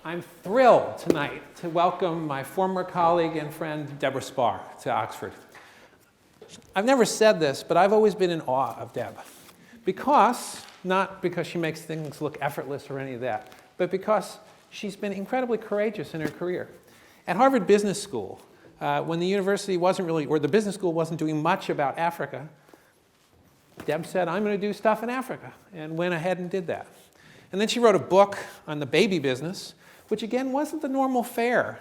I'm thrilled tonight to welcome my former colleague and friend, Debora Spar, to Oxford. I've never said this, but I've always been in awe of Deb. Not because she makes things look effortless or any of that, but because she's been incredibly courageous in her career. At Harvard Business School, when the university wasn't really, or the business school wasn't doing much about Africa, Deb said, I'm going to do stuff in Africa, and went ahead and did that. And then she wrote a book on the baby business, which again wasn't the normal fare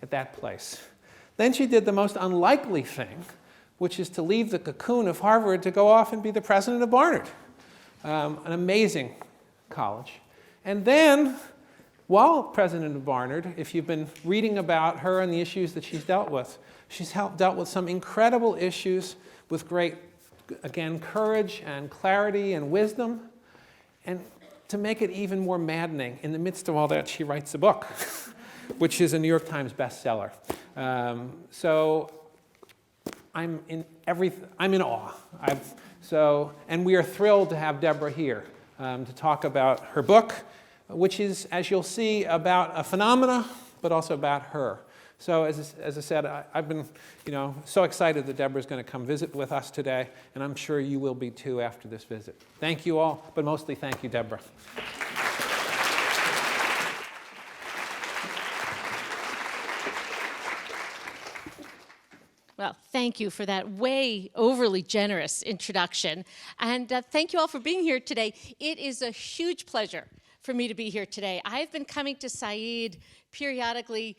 at that place. Then she did the most unlikely thing, which is to leave the cocoon of Harvard to go off and be the president of Barnard, an amazing college. And then, while president of Barnard, if you've been reading about her and the issues that she's dealt with some incredible issues with great, again, courage and clarity and wisdom. And to make it even more maddening, in the midst of all that, she writes a book, which is a New York Times bestseller. So I'm in awe. And we are thrilled to have Debora here to talk about her book, which is, as you'll see, about a phenomena, but also about her. So as I said, I've been so excited that Debora's going to come visit with us today, and I'm sure you will be too after this visit. Thank you all, but mostly thank you, Debora. Well, thank you for that way overly generous introduction. And thank you all for being here today. It is a huge pleasure for me to be here today. I've been coming to Saïd periodically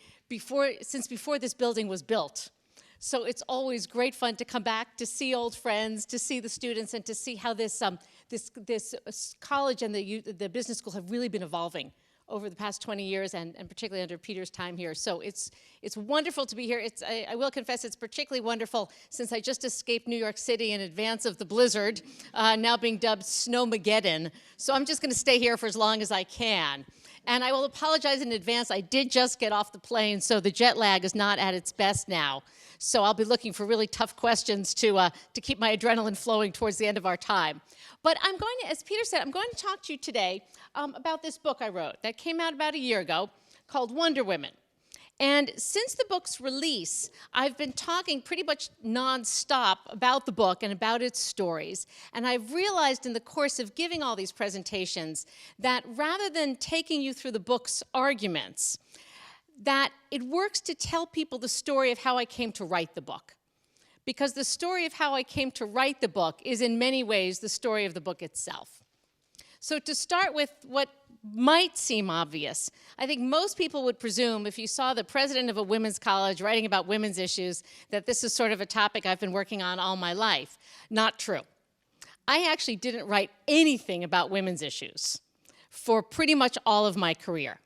since before this building was built. So it's always great fun to come back, to see old friends, to see the students, and to see how this college and the business school have really been evolving over the past 20 years, and particularly under Peter's time here. So it's wonderful to be here. I will confess it's particularly wonderful since I just escaped New York City in advance of the blizzard, now being dubbed Snowmageddon. So I'm just going to stay here for as long as I can. And I will apologize in advance. I did just get off the plane, so the jet lag is not at its best now. So I'll be looking for really tough questions to keep my adrenaline flowing towards the end of our time. But I'm going to, as Peter said, I'm going to talk to you today about this book I wrote that came out about a year ago called Wonder Women. And since the book's release, I've been talking pretty much nonstop about the book and about its stories. And I've realized in the course of giving all these presentations that rather than taking you through the book's arguments, that it works to tell people the story of how I came to write the book. Because the story of how I came to write the book is in many ways the story of the book itself. So to start with what might seem obvious, I think most people would presume if you saw the president of a women's college writing about women's issues that this is sort of a topic I've been working on all my life. Not true. I actually didn't write anything about women's issues for pretty much all of my career.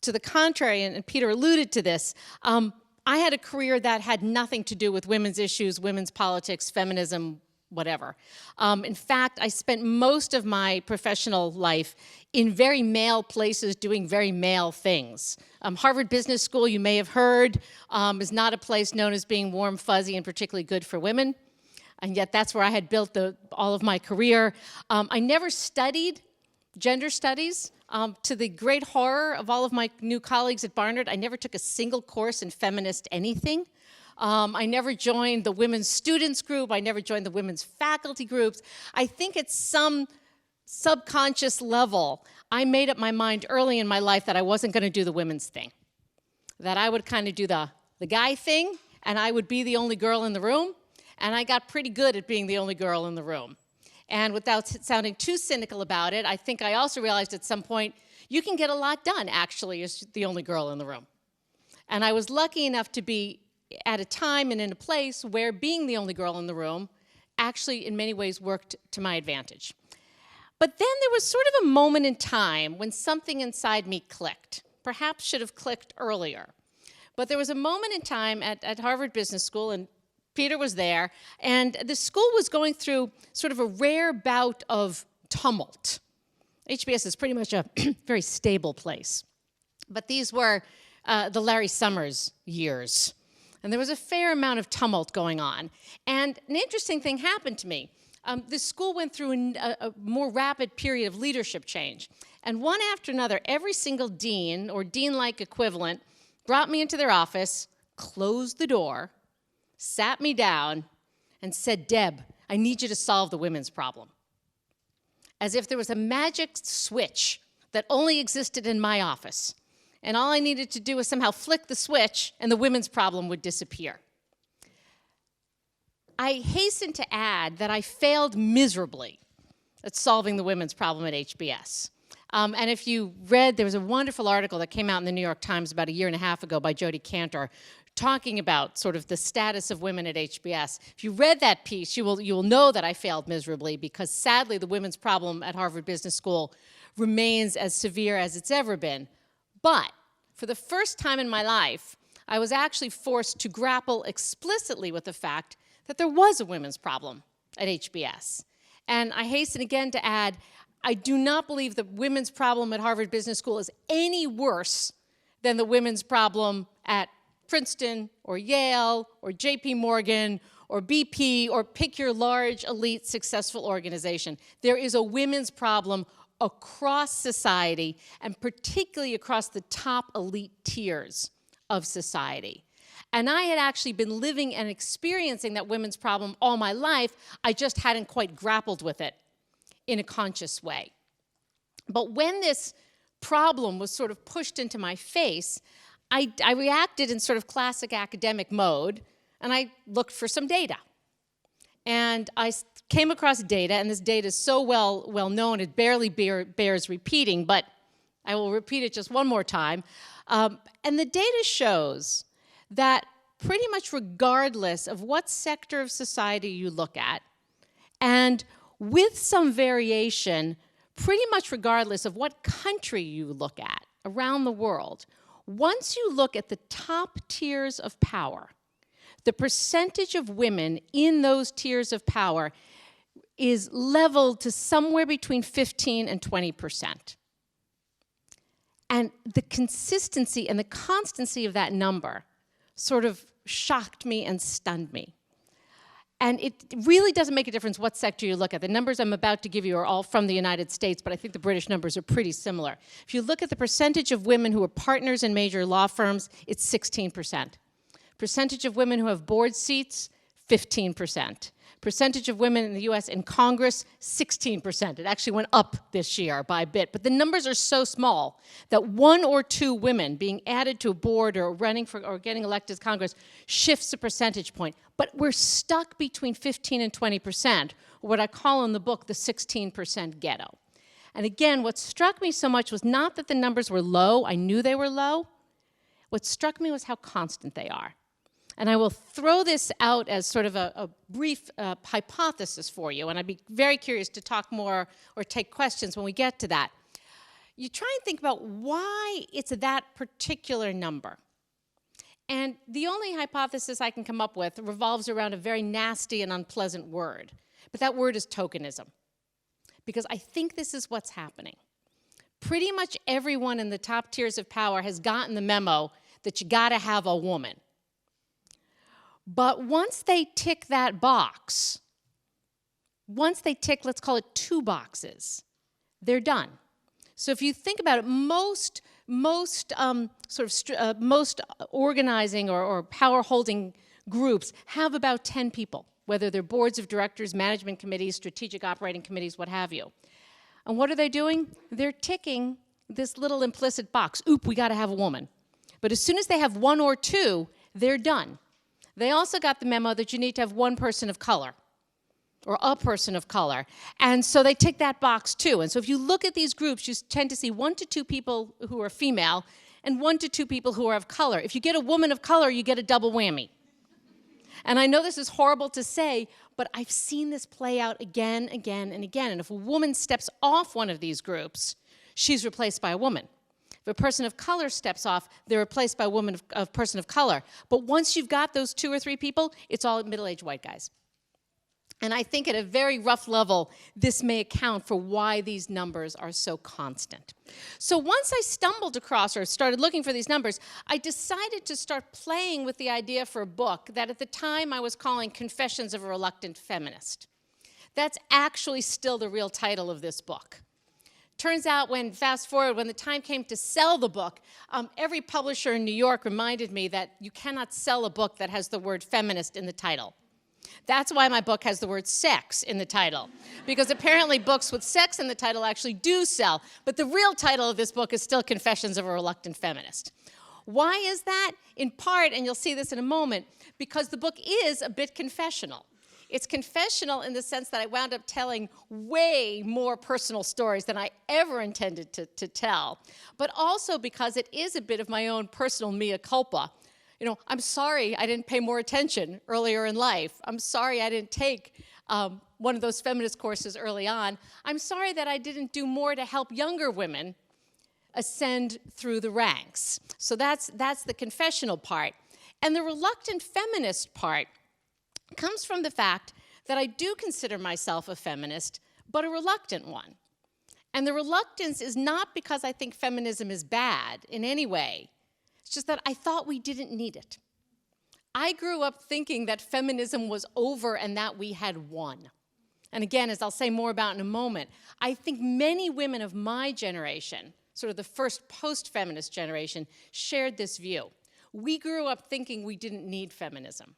To the contrary, and Peter alluded to this, I had a career that had nothing to do with women's issues, women's politics, feminism, whatever. In fact, I spent most of my professional life in very male places doing very male things. Harvard Business School, you may have heard, is not a place known as being warm, fuzzy, and particularly good for women. And yet that's where I had built all of my career. I never studied gender studies. To the great horror of all of my new colleagues at Barnard, I never took a single course in feminist anything. I never joined the women's students group. I never joined the women's faculty groups. I think at some subconscious level, I made up my mind early in my life that I wasn't going to do the women's thing, that I would kind of do the guy thing, and I would be the only girl in the room, and I got pretty good at being the only girl in the room. And without sounding too cynical about it, I think I also realized at some point, you can get a lot done, actually, as the only girl in the room. And I was lucky enough to be at a time and in a place where being the only girl in the room actually, in many ways, worked to my advantage. But then there was sort of a moment in time when something inside me clicked. Perhaps should have clicked earlier. But there was a moment in time at Harvard Business School, and Peter was there, and the school was going through sort of a rare bout of tumult. HBS is pretty much a very stable place. But these were the Larry Summers years. And there was a fair amount of tumult going on. And an interesting thing happened to me. The school went through a more rapid period of leadership change. And one after another, every single dean or dean-like equivalent brought me into their office, closed the door, sat me down, and said, "Deb, I need you to solve the women's problem." As if there was a magic switch that only existed in my office. And all I needed to do was somehow flick the switch and the women's problem would disappear. I hasten to add that I failed miserably at solving the women's problem at HBS. And if you read, there was a wonderful article that came out in the New York Times about a year and a half ago by Jodi Kantor talking about sort of the status of women at HBS. If you read that piece, you will know that I failed miserably because sadly the women's problem at Harvard Business School remains as severe as it's ever been. But for the first time in my life, I was actually forced to grapple explicitly with the fact that there was a women's problem at HBS. And I hasten again to add, I do not believe the women's problem at Harvard Business School is any worse than the women's problem at Princeton or Yale or JP Morgan or BP or pick your large, elite, successful organization. There is a women's problem across society and particularly across the top elite tiers of society. And I had actually been living and experiencing that women's problem all my life. I just hadn't quite grappled with it in a conscious way. But when this problem was sort of pushed into my face, I reacted in sort of classic academic mode, and I looked for some data. And I came across data, and this data is so well known, it barely bears repeating, but I will repeat it just one more time. And the data shows that pretty much regardless of what sector of society you look at, and with some variation, pretty much regardless of what country you look at around the world, once you look at the top tiers of power, the percentage of women in those tiers of power is leveled to somewhere between 15 and 20%. And the consistency and the constancy of that number sort of shocked me and stunned me. And it really doesn't make a difference what sector you look at. The numbers I'm about to give you are all from the United States, but I think the British numbers are pretty similar. If you look at the percentage of women who are partners in major law firms, it's 16%. Percentage of women who have board seats, 15%. Percentage of women in the US in Congress, 16%. It actually went up this year by a bit. But the numbers are so small that 1 or 2 women being added to a board or running for or getting elected to Congress shifts a percentage point. But we're stuck between 15 and 20%, or what I call in the book the 16% ghetto. And again, what struck me so much was not that the numbers were low. I knew they were low. What struck me was how constant they are. And I will throw this out as sort of a brief hypothesis for you, and I'd be very curious to talk more or take questions when we get to that. You try and think about why it's that particular number. And the only hypothesis I can come up with revolves around a very nasty and unpleasant word, but that word is tokenism. Because I think this is what's happening. Pretty much everyone in the top tiers of power has gotten the memo that you gotta have a woman. But once they tick that box, once they tick, let's call it 2 boxes, they're done. So if you think about it, most organizing or power-holding groups have about 10 people, whether they're boards of directors, management committees, strategic operating committees, what have you. And what are they doing? They're ticking this little implicit box. Oop, we got to have a woman. But as soon as they have 1 or 2, they're done. They also got the memo that you need to have 1 person of color or a person of color. And so they tick that box too. And so if you look at these groups, you tend to see 1 to 2 people who are female and 1 to 2 people who are of color. If you get a woman of color, you get a double whammy. And I know this is horrible to say, but I've seen this play out again, again, and again. And if a woman steps off one of these groups, she's replaced by a woman. If a person of color steps off, they're replaced by a person of color. But once you've got those 2 or 3 people, it's all middle-aged white guys. And I think at a very rough level, this may account for why these numbers are so constant. So once I stumbled across or started looking for these numbers, I decided to start playing with the idea for a book that at the time I was calling Confessions of a Reluctant Feminist. That's actually still the real title of this book. Turns out fast forward, when the time came to sell the book, every publisher in New York reminded me that you cannot sell a book that has the word feminist in the title. That's why my book has the word sex in the title, because apparently books with sex in the title actually do sell. But the real title of this book is still Confessions of a Reluctant Feminist. Why is that? In part, and you'll see this in a moment, because the book is a bit confessional. It's confessional in the sense that I wound up telling way more personal stories than I ever intended to tell, but also because it is a bit of my own personal mea culpa. You know, I'm sorry I didn't pay more attention earlier in life. I'm sorry I didn't take one of those feminist courses early on. I'm sorry that I didn't do more to help younger women ascend through the ranks. So that's the confessional part. And the reluctant feminist part comes from the fact that I do consider myself a feminist, but a reluctant one. And the reluctance is not because I think feminism is bad in any way. It's just that I thought we didn't need it. I grew up thinking that feminism was over and that we had won. And again, as I'll say more about in a moment, I think many women of my generation, sort of the first post-feminist generation, shared this view. We grew up thinking we didn't need feminism.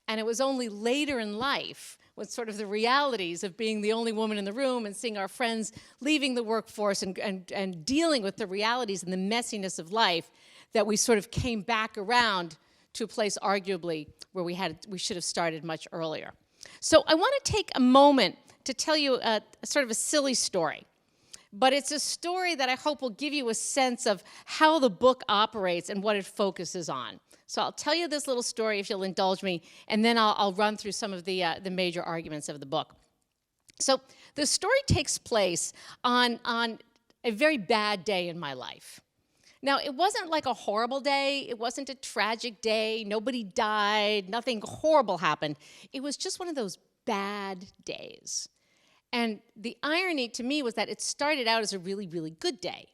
And it was only later in life, with sort of the realities of being the only woman in the room and seeing our friends leaving the workforce and dealing with the realities and the messiness of life, that we sort of came back around to a place arguably where we should have started much earlier. So I want to take a moment to tell you a sort of a silly story. But it's a story that I hope will give you a sense of how the book operates and what it focuses on. So I'll tell you this little story, if you'll indulge me, and then I'll run through some of the major arguments of the book. So the story takes place on a very bad day in my life. Now, it wasn't like a horrible day. It wasn't a tragic day. Nobody died. Nothing horrible happened. It was just one of those bad days. And the irony to me was that it started out as a really, really good day.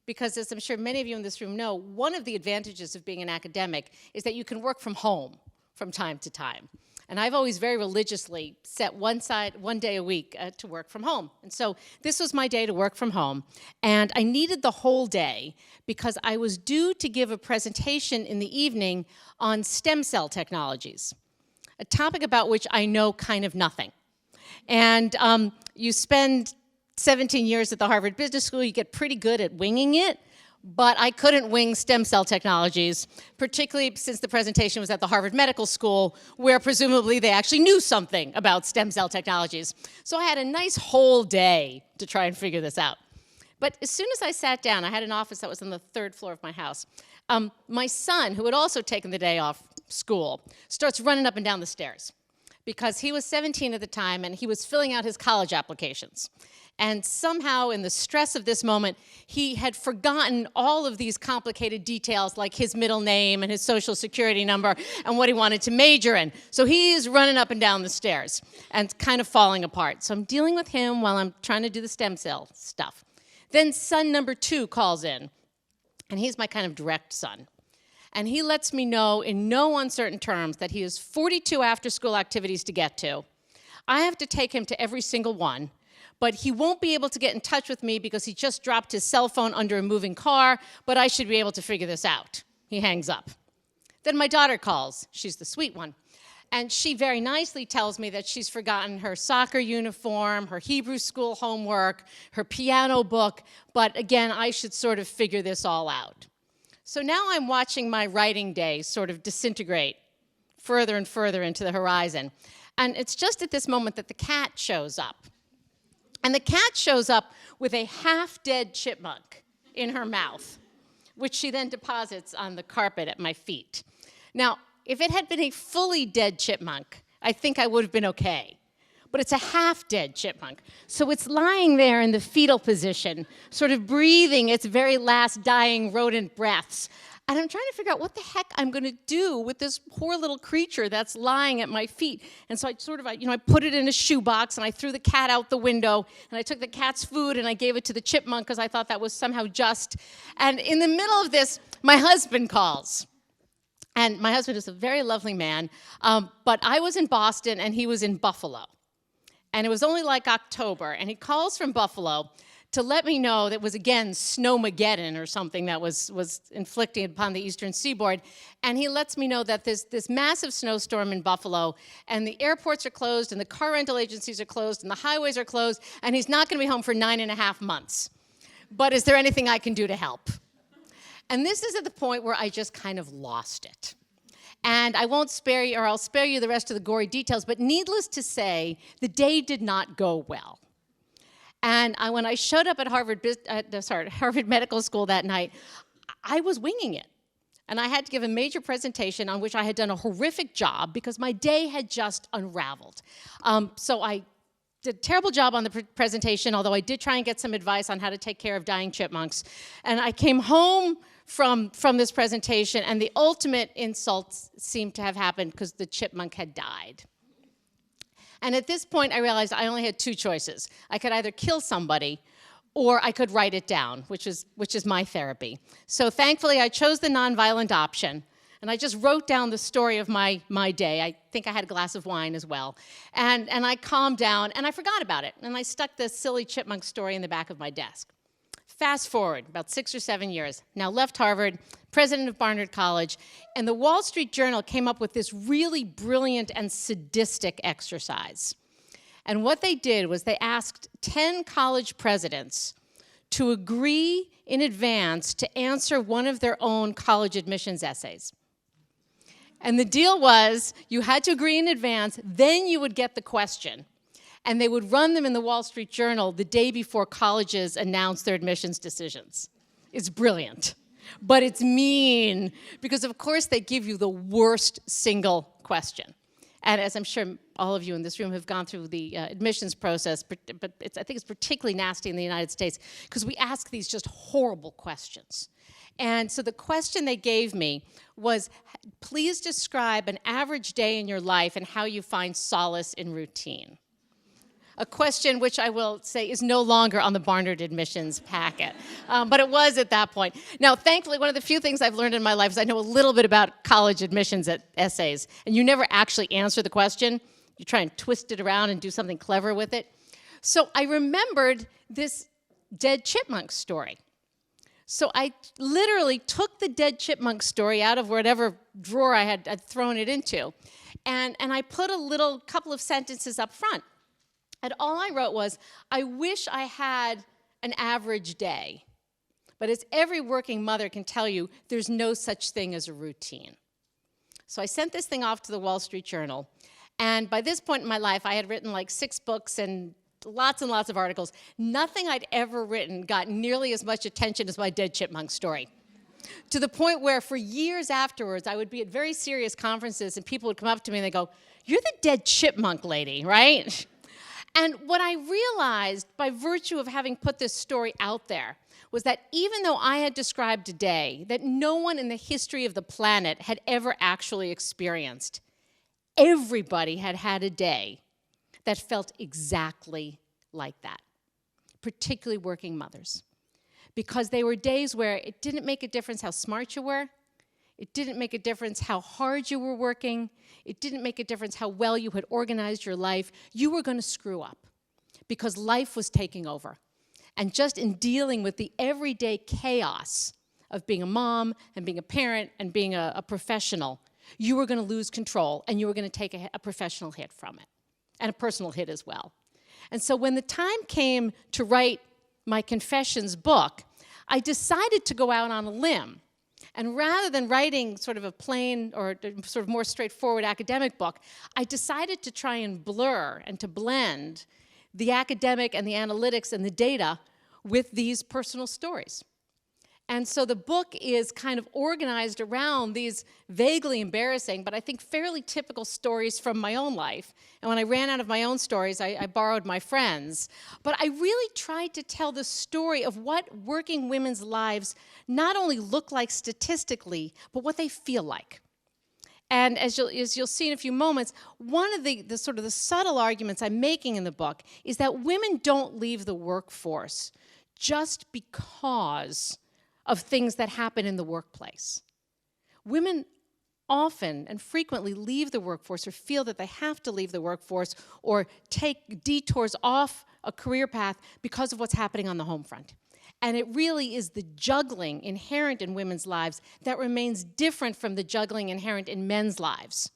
Because as I'm sure many of you in this room know, one of the advantages of being an academic is that you can work from home from time to time. And I've always very religiously set one day a week to work from home. And so this was my day to work from home. And I needed the whole day because I was due to give a presentation in the evening on stem cell technologies, a topic about which I know kind of nothing. And you spend 17 years at the Harvard Business School, you get pretty good at winging it, but I couldn't wing stem cell technologies, particularly since the presentation was at the Harvard Medical School, where presumably they actually knew something about stem cell technologies. So I had a nice whole day to try and figure this out. But as soon as I sat down, I had an office that was on the 3rd floor of my house. My son, who had also taken the day off school, starts running up and down the stairs because he was 17 at the time and he was filling out his college applications. And somehow, in the stress of this moment, he had forgotten all of these complicated details, like his middle name and his social security number and what he wanted to major in. So he's running up and down the stairs and kind of falling apart. So I'm dealing with him while I'm trying to do the stem cell stuff. Then son number 2 calls in, and he's my kind of direct son. And he lets me know in no uncertain terms that he has 42 after-school activities to get to. I have to take him to every single one. But he won't be able to get in touch with me because he just dropped his cell phone under a moving car, but I should be able to figure this out. He hangs up. Then my daughter calls. She's the sweet one. And she very nicely tells me that she's forgotten her soccer uniform, her Hebrew school homework, her piano book, but again, I should sort of figure this all out. So now I'm watching my writing day sort of disintegrate further and further into the horizon. And it's just at this moment that the cat shows up. And the cat shows up with a half-dead chipmunk in her mouth, which she then deposits on the carpet at my feet. Now, if it had been a fully dead chipmunk, I think I would have been okay. But it's a half-dead chipmunk. So it's lying there in the fetal position, sort of breathing its very last dying rodent breaths. And I'm trying to figure out what the heck I'm going to do with this poor little creature that's lying at my feet. And so I put it in a shoebox, and I threw the cat out the window, and I took the cat's food, and I gave it to the chipmunk because I thought that was somehow just. And in the middle of this, my husband calls. And my husband is a very lovely man, but I was in Boston, and he was in Buffalo. And it was only like October, and he calls from Buffalo to let me know that was, again, Snowmageddon or something that was inflicted upon the eastern seaboard. And he lets me know that this massive snowstorm in Buffalo, and the airports are closed, and the car rental agencies are closed, and the highways are closed, and he's not going to be home for 9.5 months. But is there anything I can do to help? And this is at the point where I just kind of lost it. And I won't spare you, or I'll spare you the rest of the gory details, but needless to say, the day did not go well. And when I showed up at Harvard Medical School that night, I was winging it. And I had to give a major presentation on which I had done a horrific job because my day had just unraveled. So I did a terrible job on the presentation, although I did try and get some advice on how to take care of dying chipmunks. And I came home from this presentation, and the ultimate insults seemed to have happened because the chipmunk had died. And at this point, I realized I only had two choices. I could either kill somebody, or I could write it down, which is my therapy. So thankfully, I chose the nonviolent option, and I just wrote down the story of my day. I think I had a glass of wine as well. And I calmed down, and I forgot about it. And I stuck this silly chipmunk story in the back of my desk. Fast forward about 6 or 7 years. Now left Harvard, president of Barnard College, and the Wall Street Journal came up with this really brilliant and sadistic exercise. And what they did was they asked 10 college presidents to agree in advance to answer one of their own college admissions essays. And the deal was you had to agree in advance, then you would get the question. And they would run them in the Wall Street Journal the day before colleges announced their admissions decisions. It's brilliant, but it's mean, because of course they give you the worst single question. And as I'm sure all of you in this room have gone through the admissions process, but I think it's particularly nasty in the United States, because we ask these just horrible questions. And so the question they gave me was, please describe an average day in your life and how you find solace in routine. A question which I will say is no longer on the Barnard admissions packet, but it was at that point. Now, thankfully, one of the few things I've learned in my life is I know a little bit about college admissions essays, and you never actually answer the question. You try and twist it around and do something clever with it. So I remembered this dead chipmunk story. So I literally took the dead chipmunk story out of whatever drawer I had thrown it into, and I put a couple of sentences up front. And all I wrote was, I wish I had an average day. But as every working mother can tell you, there's no such thing as a routine. So I sent this thing off to the Wall Street Journal. And by this point in my life, I had written like 6 books and lots of articles. Nothing I'd ever written got nearly as much attention as my dead chipmunk story. To the point where for years afterwards, I would be at very serious conferences and people would come up to me and they go, "You're the dead chipmunk lady, right?" And what I realized by virtue of having put this story out there was that even though I had described a day that no one in the history of the planet had ever actually experienced, everybody had had a day that felt exactly like that, particularly working mothers. Because they were days where it didn't make a difference how smart you were, it didn't make a difference how hard you were working, it didn't make a difference how well you had organized your life. You were going to screw up because life was taking over. And just in dealing with the everyday chaos of being a mom and being a parent and being a professional, you were going to lose control and you were going to take a professional hit from it, and a personal hit as well. And so when the time came to write my Confessions book, I decided to go out on a limb. And rather than writing sort of a plain or sort of more straightforward academic book, I decided to try and blur and to blend the academic and the analytics and the data with these personal stories. And so the book is kind of organized around these vaguely embarrassing, but I think fairly typical stories from my own life. And when I ran out of my own stories, I borrowed my friends. But I really tried to tell the story of what working women's lives not only look like statistically, but what they feel like. And as you'll see in a few moments, one of the sort of the subtle arguments I'm making in the book is that women don't leave the workforce just because of things that happen in the workplace. Women often and frequently leave the workforce or feel that they have to leave the workforce or take detours off a career path because of what's happening on the home front. And it really is the juggling inherent in women's lives that remains different from the juggling inherent in men's lives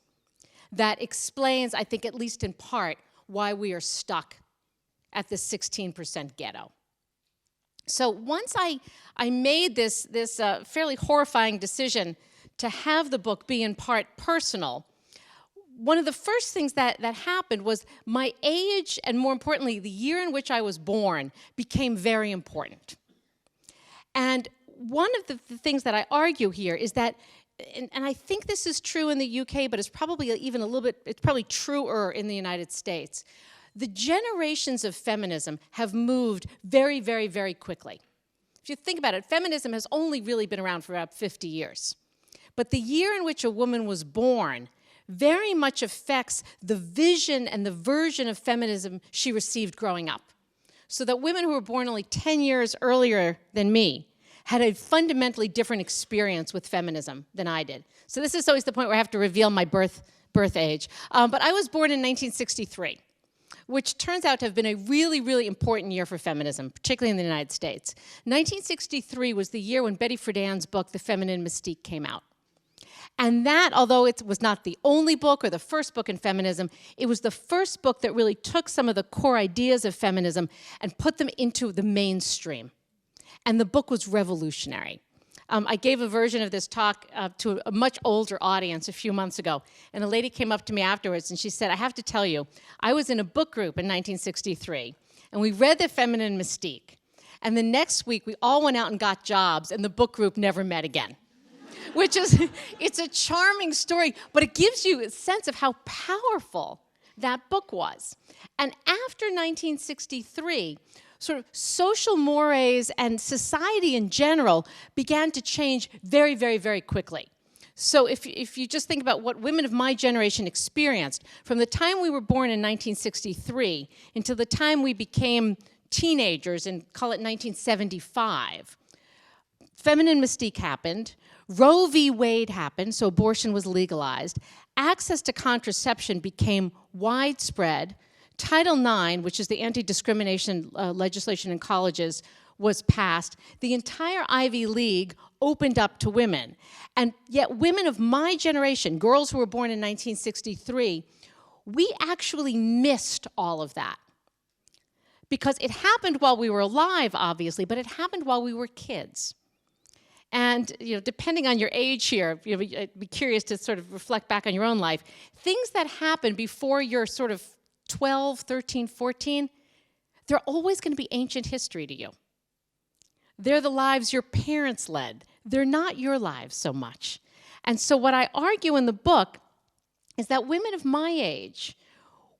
that explains, I think, at least in part, why we are stuck at this 16% ghetto. So once I made this fairly horrifying decision to have the book be in part personal, one of the first things that happened was my age, and more importantly, the year in which I was born, became very important. And one of the things that I argue here is that, and I think this is true in the UK, but it's probably even a little bit, it's probably truer in the United States. The generations of feminism have moved very, very, very quickly. If you think about it, feminism has only really been around for about 50 years. But the year in which a woman was born very much affects the vision and the version of feminism she received growing up. So that women who were born only 10 years earlier than me had a fundamentally different experience with feminism than I did. So this is always the point where I have to reveal my birth age. But I was born in 1963, which turns out to have been a really, really important year for feminism, particularly in the United States. 1963 was the year when Betty Friedan's book, The Feminine Mystique, came out. And that, although it was not the only book or the first book in feminism, it was the first book that really took some of the core ideas of feminism and put them into the mainstream. And the book was revolutionary. I gave a version of this talk to a much older audience a few months ago, and a lady came up to me afterwards and she said, I have to tell you, I was in a book group in 1963, and we read The Feminine Mystique, and the next week we all went out and got jobs, and the book group never met again. Which is, it's a charming story, but it gives you a sense of how powerful that book was. And after 1963, sort of social mores and society in general began to change very, very, very quickly. So if you just think about what women of my generation experienced, from the time we were born in 1963 until the time we became teenagers, and call it 1975, Feminine Mystique happened. Roe v. Wade happened, so abortion was legalized. Access to contraception became widespread. Title IX, which is the anti-discrimination legislation in colleges, was passed. The entire Ivy League opened up to women. And yet women of my generation, girls who were born in 1963, we actually missed all of that. Because it happened while we were alive, obviously, but it happened while we were kids. And depending on your age here, I'd be curious to sort of reflect back on your own life. Things that happen before you're sort of 12, 13, 14, they're always going to be ancient history to you. They're the lives your parents led. They're not your lives so much. And so what I argue in the book is that women of my age,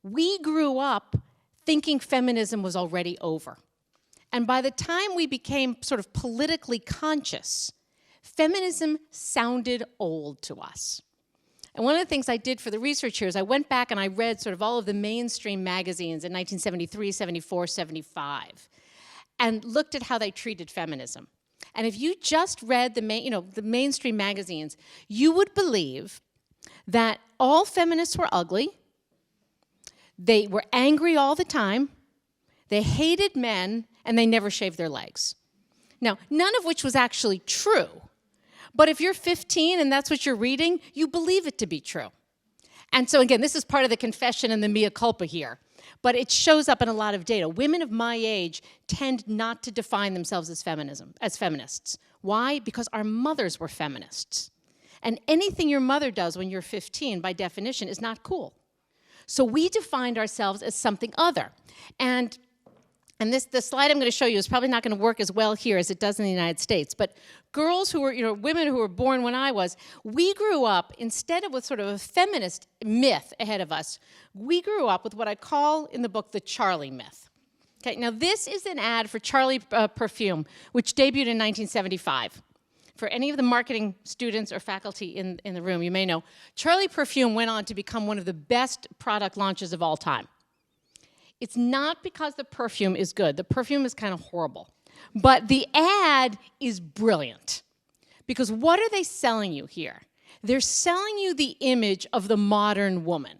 we grew up thinking feminism was already over. And by the time we became sort of politically conscious, feminism sounded old to us. And one of the things I did for the research here is I went back and I read sort of all of the mainstream magazines in 1973, 74, 75, and looked at how they treated feminism. And if you just read the mainstream magazines, you would believe that all feminists were ugly, they were angry all the time, they hated men, and they never shaved their legs. Now, none of which was actually true. But if you're 15 and that's what you're reading, you believe it to be true. And so again, this is part of the confession and the mea culpa here. But it shows up in a lot of data. Women of my age tend not to define themselves as feminists. Why? Because our mothers were feminists. And anything your mother does when you're 15, by definition, is not cool. So we defined ourselves as something other. And the slide I'm going to show you is probably not going to work as well here as it does in the United States. But girls who were, women who were born when I was, we grew up, instead of with sort of a feminist myth ahead of us, we grew up with what I call in the book the Charlie myth. Okay, now this is an ad for Charlie perfume, which debuted in 1975. For any of the marketing students or faculty in the room, you may know, Charlie perfume went on to become one of the best product launches of all time. It's not because the perfume is good. The perfume is kind of horrible. But the ad is brilliant. Because what are they selling you here? They're selling you the image of the modern woman.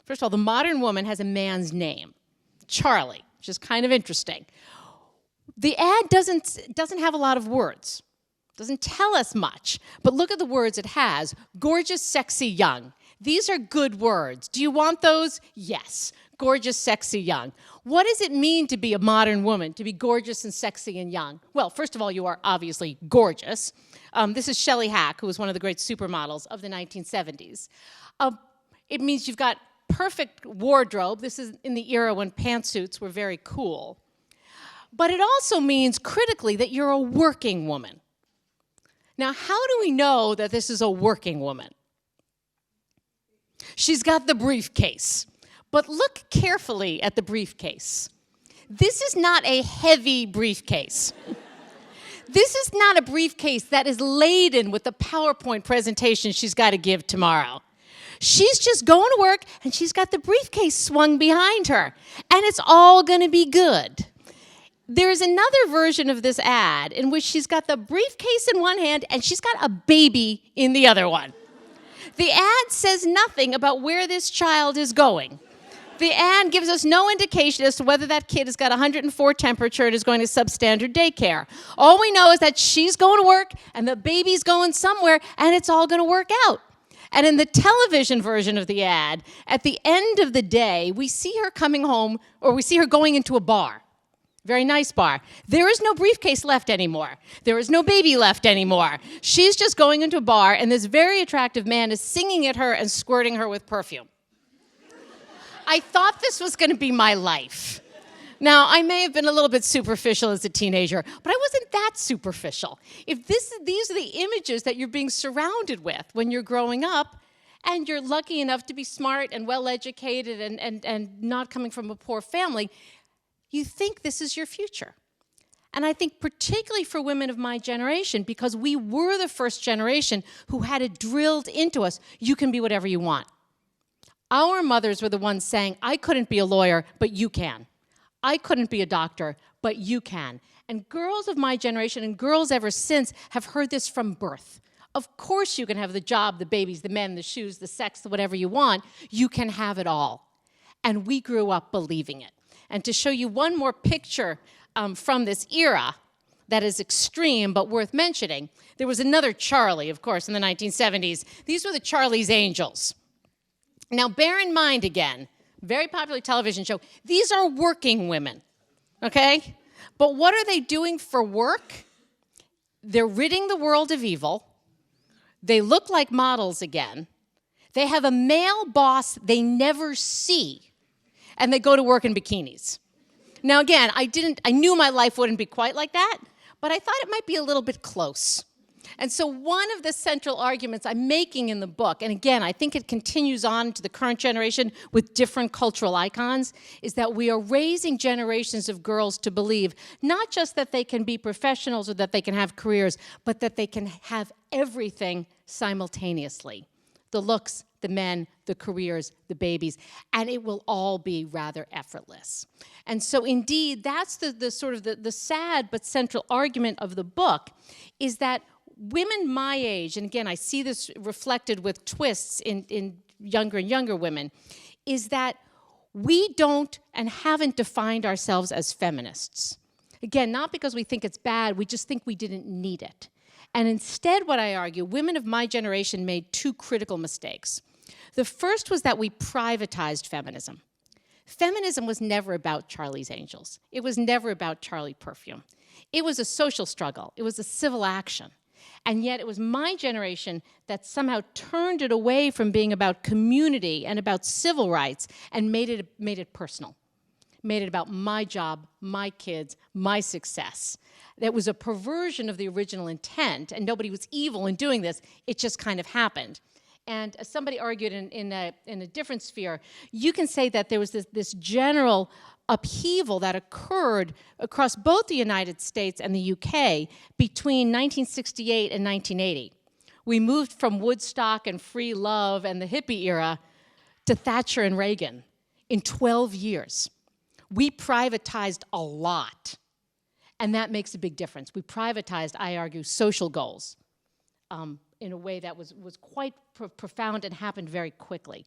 First of all, the modern woman has a man's name, Charlie, which is kind of interesting. The ad doesn't have a lot of words, doesn't tell us much, but look at the words it has. Gorgeous, sexy, young. These are good words. Do you want those? Yes. Gorgeous, sexy, young. What does it mean to be a modern woman, to be gorgeous and sexy and young? Well, first of all, you are obviously gorgeous. This is Shelley Hack, who was one of the great supermodels of the 1970s. It means you've got perfect wardrobe. This is in the era when pantsuits were very cool. But it also means, critically, that you're a working woman. Now, how do we know that this is a working woman? She's got the briefcase. But look carefully at the briefcase. This is not a heavy briefcase. This is not a briefcase that is laden with the PowerPoint presentation she's got to give tomorrow. She's just going to work, and she's got the briefcase swung behind her. And it's all going to be good. There's another version of this ad in which she's got the briefcase in one hand, and she's got a baby in the other one. The ad says nothing about where this child is going. The ad gives us no indication as to whether that kid has got 104 temperature and is going to substandard daycare. All we know is that she's going to work and the baby's going somewhere, and it's all going to work out. And in the television version of the ad, at the end of the day, we see her coming home, or we see her going into a bar. Very nice bar. There is no briefcase left anymore. There is no baby left anymore. She's just going into a bar, and this very attractive man is singing at her and squirting her with perfume. I thought this was going to be my life. Now, I may have been a little bit superficial as a teenager, but I wasn't that superficial. If these are the images that you're being surrounded with when you're growing up, and you're lucky enough to be smart and well-educated and not coming from a poor family, you think this is your future. And I think particularly for women of my generation, because we were the first generation who had it drilled into us, you can be whatever you want. Our mothers were the ones saying, I couldn't be a lawyer, but you can. I couldn't be a doctor, but you can. And girls of my generation and girls ever since have heard this from birth. Of course you can have the job, the babies, the men, the shoes, the sex, whatever you want. You can have it all. And we grew up believing it. And to show you one more picture from this era that is extreme but worth mentioning, there was another Charlie, of course, in the 1970s. These were the Charlie's Angels. Now, bear in mind again, very popular television show, these are working women, okay? But what are they doing for work? They're ridding the world of evil. They look like models again. They have a male boss they never see, and they go to work in bikinis. Now, again, I knew my life wouldn't be quite like that, but I thought it might be a little bit close. And so one of the central arguments I'm making in the book, and again, I think it continues on to the current generation with different cultural icons, is that we are raising generations of girls to believe not just that they can be professionals or that they can have careers, but that they can have everything simultaneously. The looks, the men, the careers, the babies, and it will all be rather effortless. And so indeed, that's the sort of the sad but central argument of the book, is that women my age, and again, I see this reflected with twists in younger and younger women, is that we don't and haven't defined ourselves as feminists. Again, not because we think it's bad, we just think we didn't need it. And instead, what I argue, women of my generation made two critical mistakes. The first was that we privatized feminism. Feminism was never about Charlie's Angels. It was never about Charlie Perfume. It was a social struggle. It was a civil action. And yet it was my generation that somehow turned it away from being about community and about civil rights and made it personal. Made it about my job, my kids, my success. That was a perversion of the original intent, and nobody was evil in doing this. It just kind of happened. And as somebody argued in a different sphere, you can say that there was this general upheaval that occurred across both the United States and the UK between 1968 and 1980. We moved from Woodstock and free love and the hippie era to Thatcher and Reagan in 12 years. We privatized a lot, and that makes a big difference. We privatized, I argue, social goals. in a way that was quite profound and happened very quickly.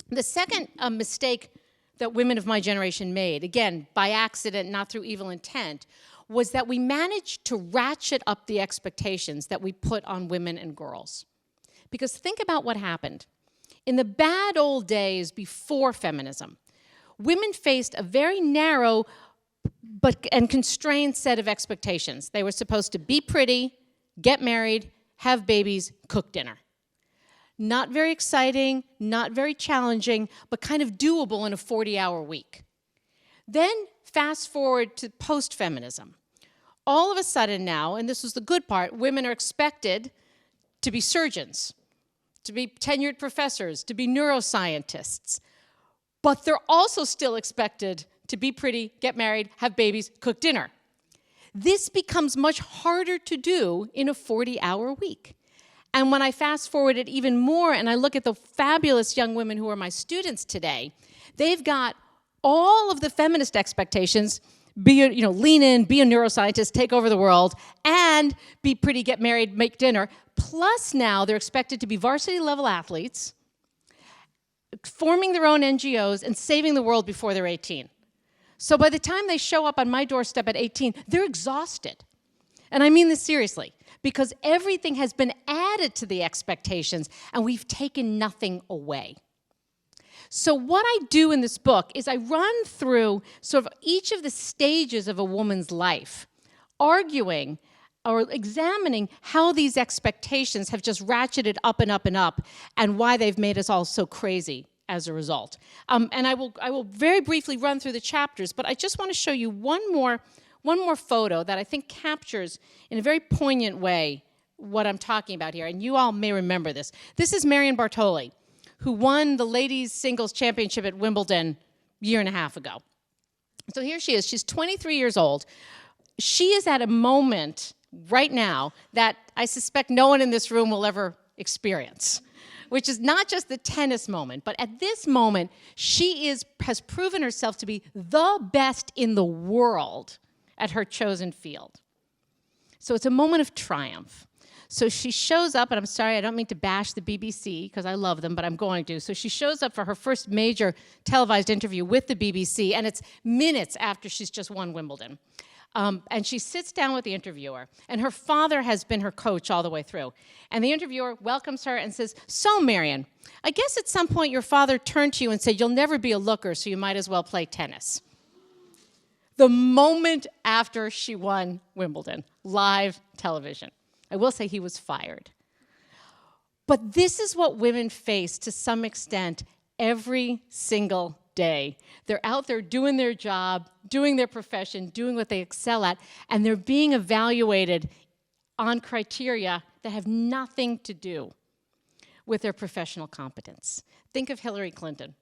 The second mistake that women of my generation made, again, by accident, not through evil intent, was that we managed to ratchet up the expectations that we put on women and girls. Because think about what happened. In the bad old days before feminism, women faced a very narrow and constrained set of expectations. They were supposed to be pretty, get married, have babies, cook dinner. Not very exciting, not very challenging, but kind of doable in a 40-hour week. Then fast forward to post-feminism. All of a sudden now, and this was the good part, women are expected to be surgeons, to be tenured professors, to be neuroscientists. But they're also still expected to be pretty, get married, have babies, cook dinner. This becomes much harder to do in a 40-hour week. And when I fast forward it even more and I look at the fabulous young women who are my students today, they've got all of the feminist expectations, lean in, be a neuroscientist, take over the world, and be pretty, get married, make dinner. Plus now they're expected to be varsity level athletes, forming their own NGOs, and saving the world before they're 18. So by the time they show up on my doorstep at 18, they're exhausted. And I mean this seriously, because everything has been added to the expectations, and we've taken nothing away. So what I do in this book is I run through sort of each of the stages of a woman's life, arguing or examining how these expectations have just ratcheted up and up and up, and why they've made us all so crazy as a result. And I will very briefly run through the chapters, but I just want to show you one more photo that I think captures in a very poignant way what I'm talking about here, and you all may remember this. This is Marion Bartoli, who won the ladies singles championship at Wimbledon a year and a half ago. So here she is. She's 23 years old. She is at a moment right now that I suspect no one in this room will ever experience, which is not just the tennis moment, but at this moment, she has proven herself to be the best in the world at her chosen field. So it's a moment of triumph. So she shows up, and I'm sorry, I don't mean to bash the BBC, because I love them, but I'm going to. So she shows up for her first major televised interview with the BBC, and it's minutes after she's just won Wimbledon. And she sits down with the interviewer, and her father has been her coach all the way through. And the interviewer welcomes her and says, "So, Marion, I guess at some point your father turned to you and said, 'You'll never be a looker, so you might as well play tennis.'" The moment after she won Wimbledon, live television. I will say he was fired. But this is what women face to some extent every single day. They're out there doing their job, doing their profession, doing what they excel at, and they're being evaluated on criteria that have nothing to do with their professional competence. Think of Hillary Clinton,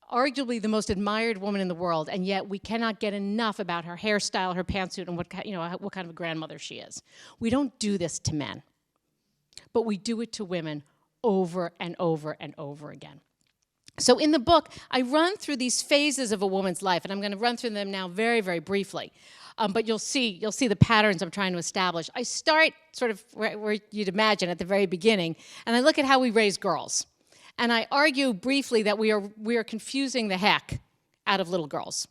arguably the most admired woman in the world, and yet we cannot get enough about her hairstyle, her pantsuit, and what kind of a grandmother she is. We don't do this to men, but we do it to women over and over and over again. So in the book, I run through these phases of a woman's life, and I'm going to run through them now very, very briefly. But you'll see the patterns I'm trying to establish. I start sort of where you'd imagine at the very beginning, and I look at how we raise girls. And I argue briefly that we are confusing the heck out of little girls.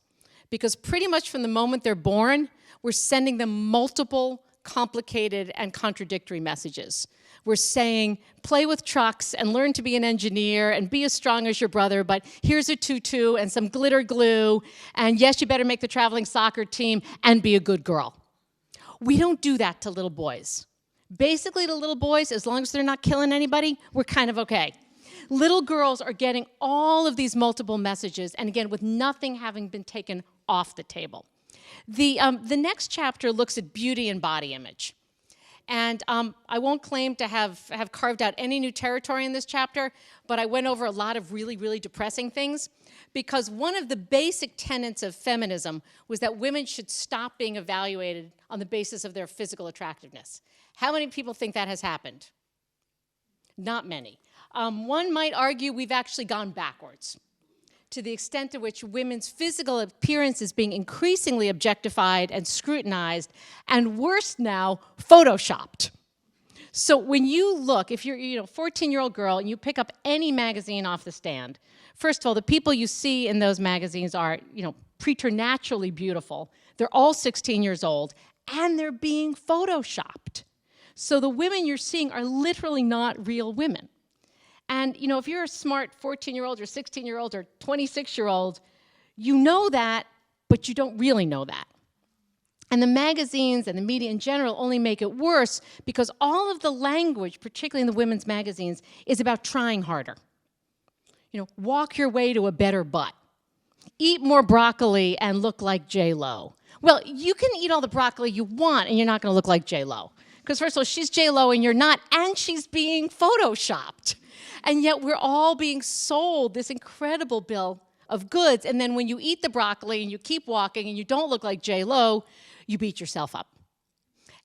Because pretty much from the moment they're born, we're sending them multiple, complicated, and contradictory messages. We're saying, play with trucks and learn to be an engineer and be as strong as your brother, but here's a tutu and some glitter glue, and yes, you better make the traveling soccer team and be a good girl. We don't do that to little boys. Basically, to little boys, as long as they're not killing anybody, we're kind of okay. Little girls are getting all of these multiple messages, and again, with nothing having been taken off the table. The next chapter looks at beauty and body image. And I won't claim to have carved out any new territory in this chapter, but I went over a lot of really, really depressing things, because one of the basic tenets of feminism was that women should stop being evaluated on the basis of their physical attractiveness. How many people think that has happened? Not many. One might argue we've actually gone backwards, to the extent to which women's physical appearance is being increasingly objectified and scrutinized, and worse now, photoshopped. So when you look, if you're a 14-year-old girl and you pick up any magazine off the stand, first of all, the people you see in those magazines are, preternaturally beautiful. They're all 16 years old, and they're being photoshopped. So the women you're seeing are literally not real women. And, if you're a smart 14-year-old or 16-year-old or 26-year-old, you know that, but you don't really know that. And the magazines and the media in general only make it worse because all of the language, particularly in the women's magazines, is about trying harder. Walk your way to a better butt. Eat more broccoli and look like J-Lo. Well, you can eat all the broccoli you want and you're not going to look like J-Lo. Because first of all, she's J-Lo and you're not, and she's being photoshopped. And yet we're all being sold this incredible bill of goods. And then when you eat the broccoli and you keep walking and you don't look like J-Lo, you beat yourself up.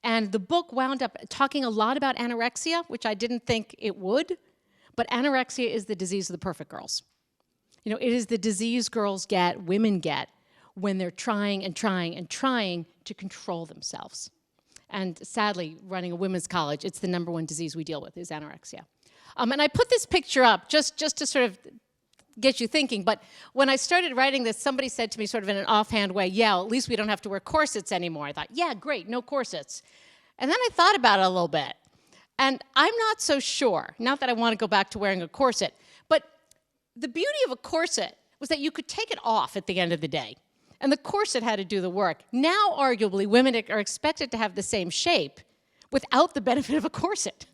And the book wound up talking a lot about anorexia, which I didn't think it would. But anorexia is the disease of the perfect girls. It is the disease women get, when they're trying and trying and trying to control themselves. And sadly, running a women's college, it's the #1 disease we deal with, is anorexia. And I put this picture up just to sort of get you thinking. But when I started writing this, somebody said to me sort of in an offhand way, yeah, well, at least we don't have to wear corsets anymore. I thought, yeah, great, no corsets. And then I thought about it a little bit. And I'm not so sure, not that I want to go back to wearing a corset, but the beauty of a corset was that you could take it off at the end of the day. And the corset had to do the work. Now, arguably, women are expected to have the same shape without the benefit of a corset,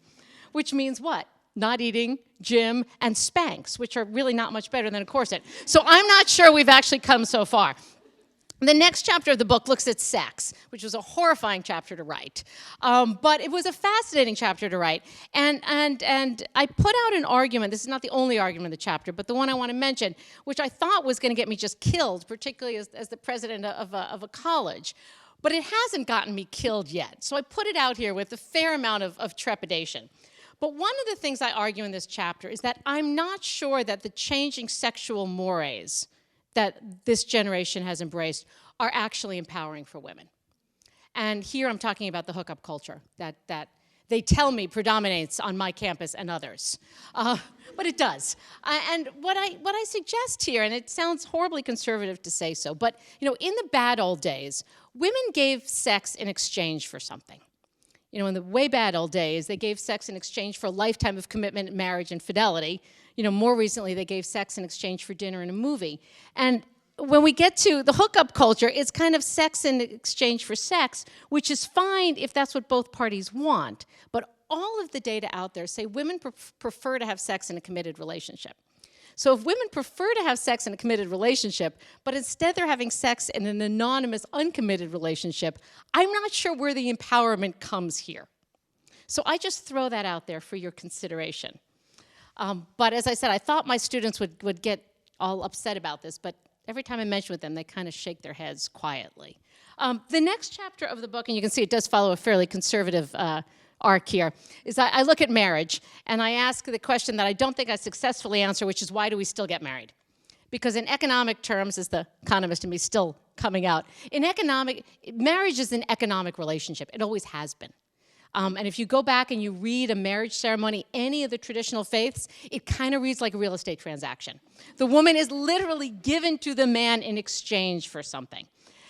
which means what? Not eating, gym, and Spanx, which are really not much better than a corset. So I'm not sure we've actually come so far. The next chapter of the book looks at sex, which was a horrifying chapter to write. But it was a fascinating chapter to write. And I put out an argument. This is not the only argument in the chapter, but the one I want to mention, which I thought was going to get me just killed, particularly as the president of a college. But it hasn't gotten me killed yet. So I put it out here with a fair amount of trepidation. But one of the things I argue in this chapter is that I'm not sure that the changing sexual mores that this generation has embraced are actually empowering for women. And here I'm talking about the hookup culture that they tell me predominates on my campus and others. But it does. And what I suggest here, and it sounds horribly conservative to say so, but in the bad old days, women gave sex in exchange for something. In the way bad old days, they gave sex in exchange for a lifetime of commitment, marriage, and fidelity. More recently, they gave sex in exchange for dinner and a movie. And when we get to the hookup culture, it's kind of sex in exchange for sex, which is fine if that's what both parties want. But all of the data out there say women prefer to have sex in a committed relationship. So if women prefer to have sex in a committed relationship, but instead they're having sex in an anonymous, uncommitted relationship, I'm not sure where the empowerment comes here. So I just throw that out there for your consideration. But as I said, I thought my students would get all upset about this, but every time I mention with them, they kind of shake their heads quietly. The next chapter of the book, and you can see it does follow a fairly conservative arc here, is I look at marriage, and I ask the question that I don't think I successfully answer, which is, why do we still get married? Because in economic terms, as the economist in me still coming out, marriage is an economic relationship. It always has been. And if you go back and you read a marriage ceremony, any of the traditional faiths, it kind of reads like a real estate transaction. The woman is literally given to the man in exchange for something.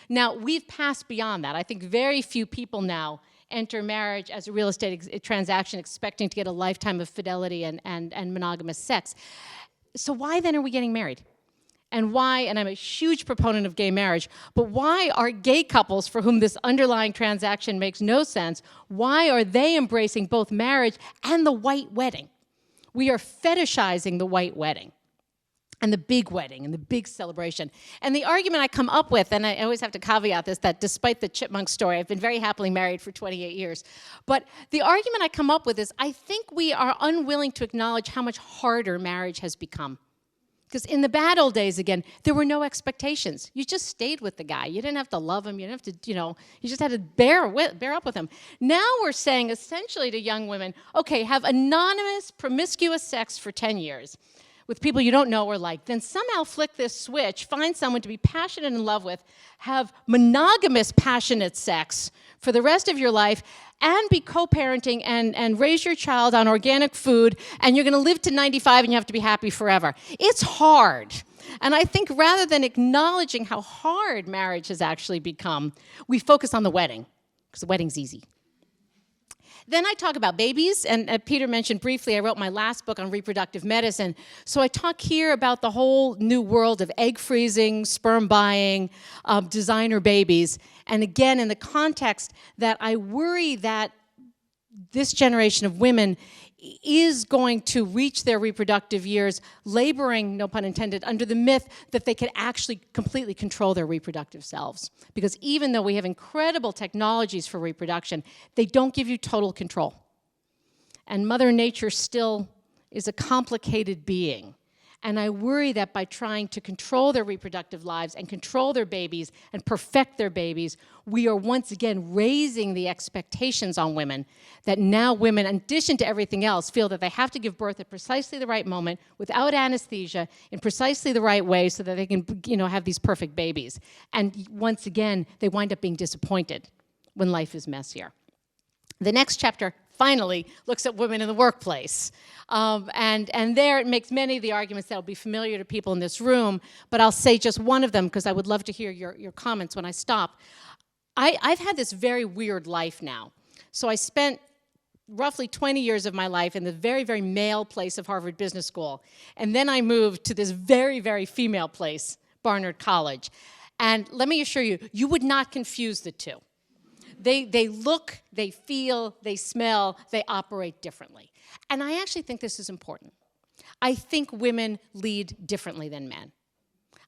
Now, we've passed beyond that. I think very few people now enter marriage as a real estate transaction expecting to get a lifetime of fidelity and monogamous sex. So why then are we getting married? And why, and I'm a huge proponent of gay marriage, but why are gay couples for whom this underlying transaction makes no sense, why are they embracing both marriage and the white wedding? We are fetishizing the white wedding and the big wedding and the big celebration. And the argument I come up with, and I always have to caveat this, that despite the chipmunk story, I've been very happily married for 28 years, but the argument I come up with is I think we are unwilling to acknowledge how much harder marriage has become. Because in the bad old days, again, there were no expectations. You just stayed with the guy. You didn't have to love him. You didn't have to, you just had to bear up with him. Now we're saying essentially to young women, okay, have anonymous, promiscuous sex for 10 years with people you don't know or like. Then somehow flick this switch, find someone to be passionate and in love with, have monogamous, passionate sex for the rest of your life and be co-parenting and raise your child on organic food, and you're going to live to 95 and you have to be happy forever. It's hard. And I think rather than acknowledging how hard marriage has actually become, we focus on the wedding, because the wedding's easy. Then I talk about babies, and Peter mentioned briefly, I wrote my last book on reproductive medicine. So I talk here about the whole new world of egg freezing, sperm buying, designer babies. And again, in the context that I worry that this generation of women is going to reach their reproductive years laboring, no pun intended, under the myth that they can actually completely control their reproductive selves. Because even though we have incredible technologies for reproduction, they don't give you total control. And Mother Nature still is a complicated being. And I worry that by trying to control their reproductive lives and control their babies and perfect their babies, we are once again raising the expectations on women that now women, in addition to everything else, feel that they have to give birth at precisely the right moment, without anesthesia, in precisely the right way so that they can, have these perfect babies. And once again, they wind up being disappointed when life is messier. The next chapter finally looks at women in the workplace. And there it makes many of the arguments that will be familiar to people in this room, but I'll say just one of them because I would love to hear your comments when I stop. I've had this very weird life now. So I spent roughly 20 years of my life in the very, very male place of Harvard Business School. And then I moved to this very, very female place, Barnard College. And let me assure you, you would not confuse the two. They look, they feel, they smell, they operate differently. And I actually think this is important. I think women lead differently than men.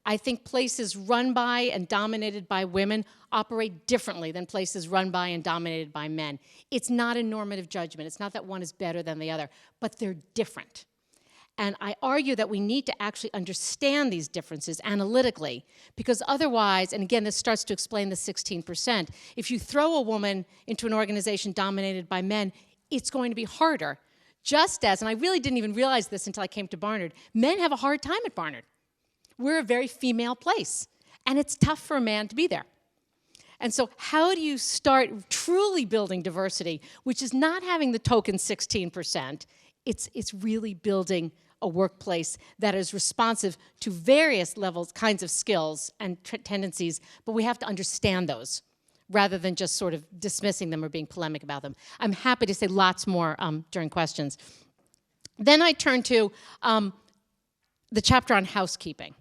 I think places run by and dominated by women operate differently than places run by and dominated by men. It's not a normative judgment. It's not that one is better than the other, but they're different. And I argue that we need to actually understand these differences analytically, because otherwise, and again, this starts to explain the 16%, if you throw a woman into an organization dominated by men, it's going to be harder. Just as, and I really didn't even realize this until I came to Barnard, men have a hard time at Barnard. We're a very female place, and it's tough for a man to be there. And so how do you start truly building diversity, which is not having the token 16%, it's really building a workplace that is responsive to various levels, kinds of skills and tendencies, but we have to understand those rather than just sort of dismissing them or being polemic about them. I'm happy to say lots more during questions. Then I turn to the chapter on housekeeping.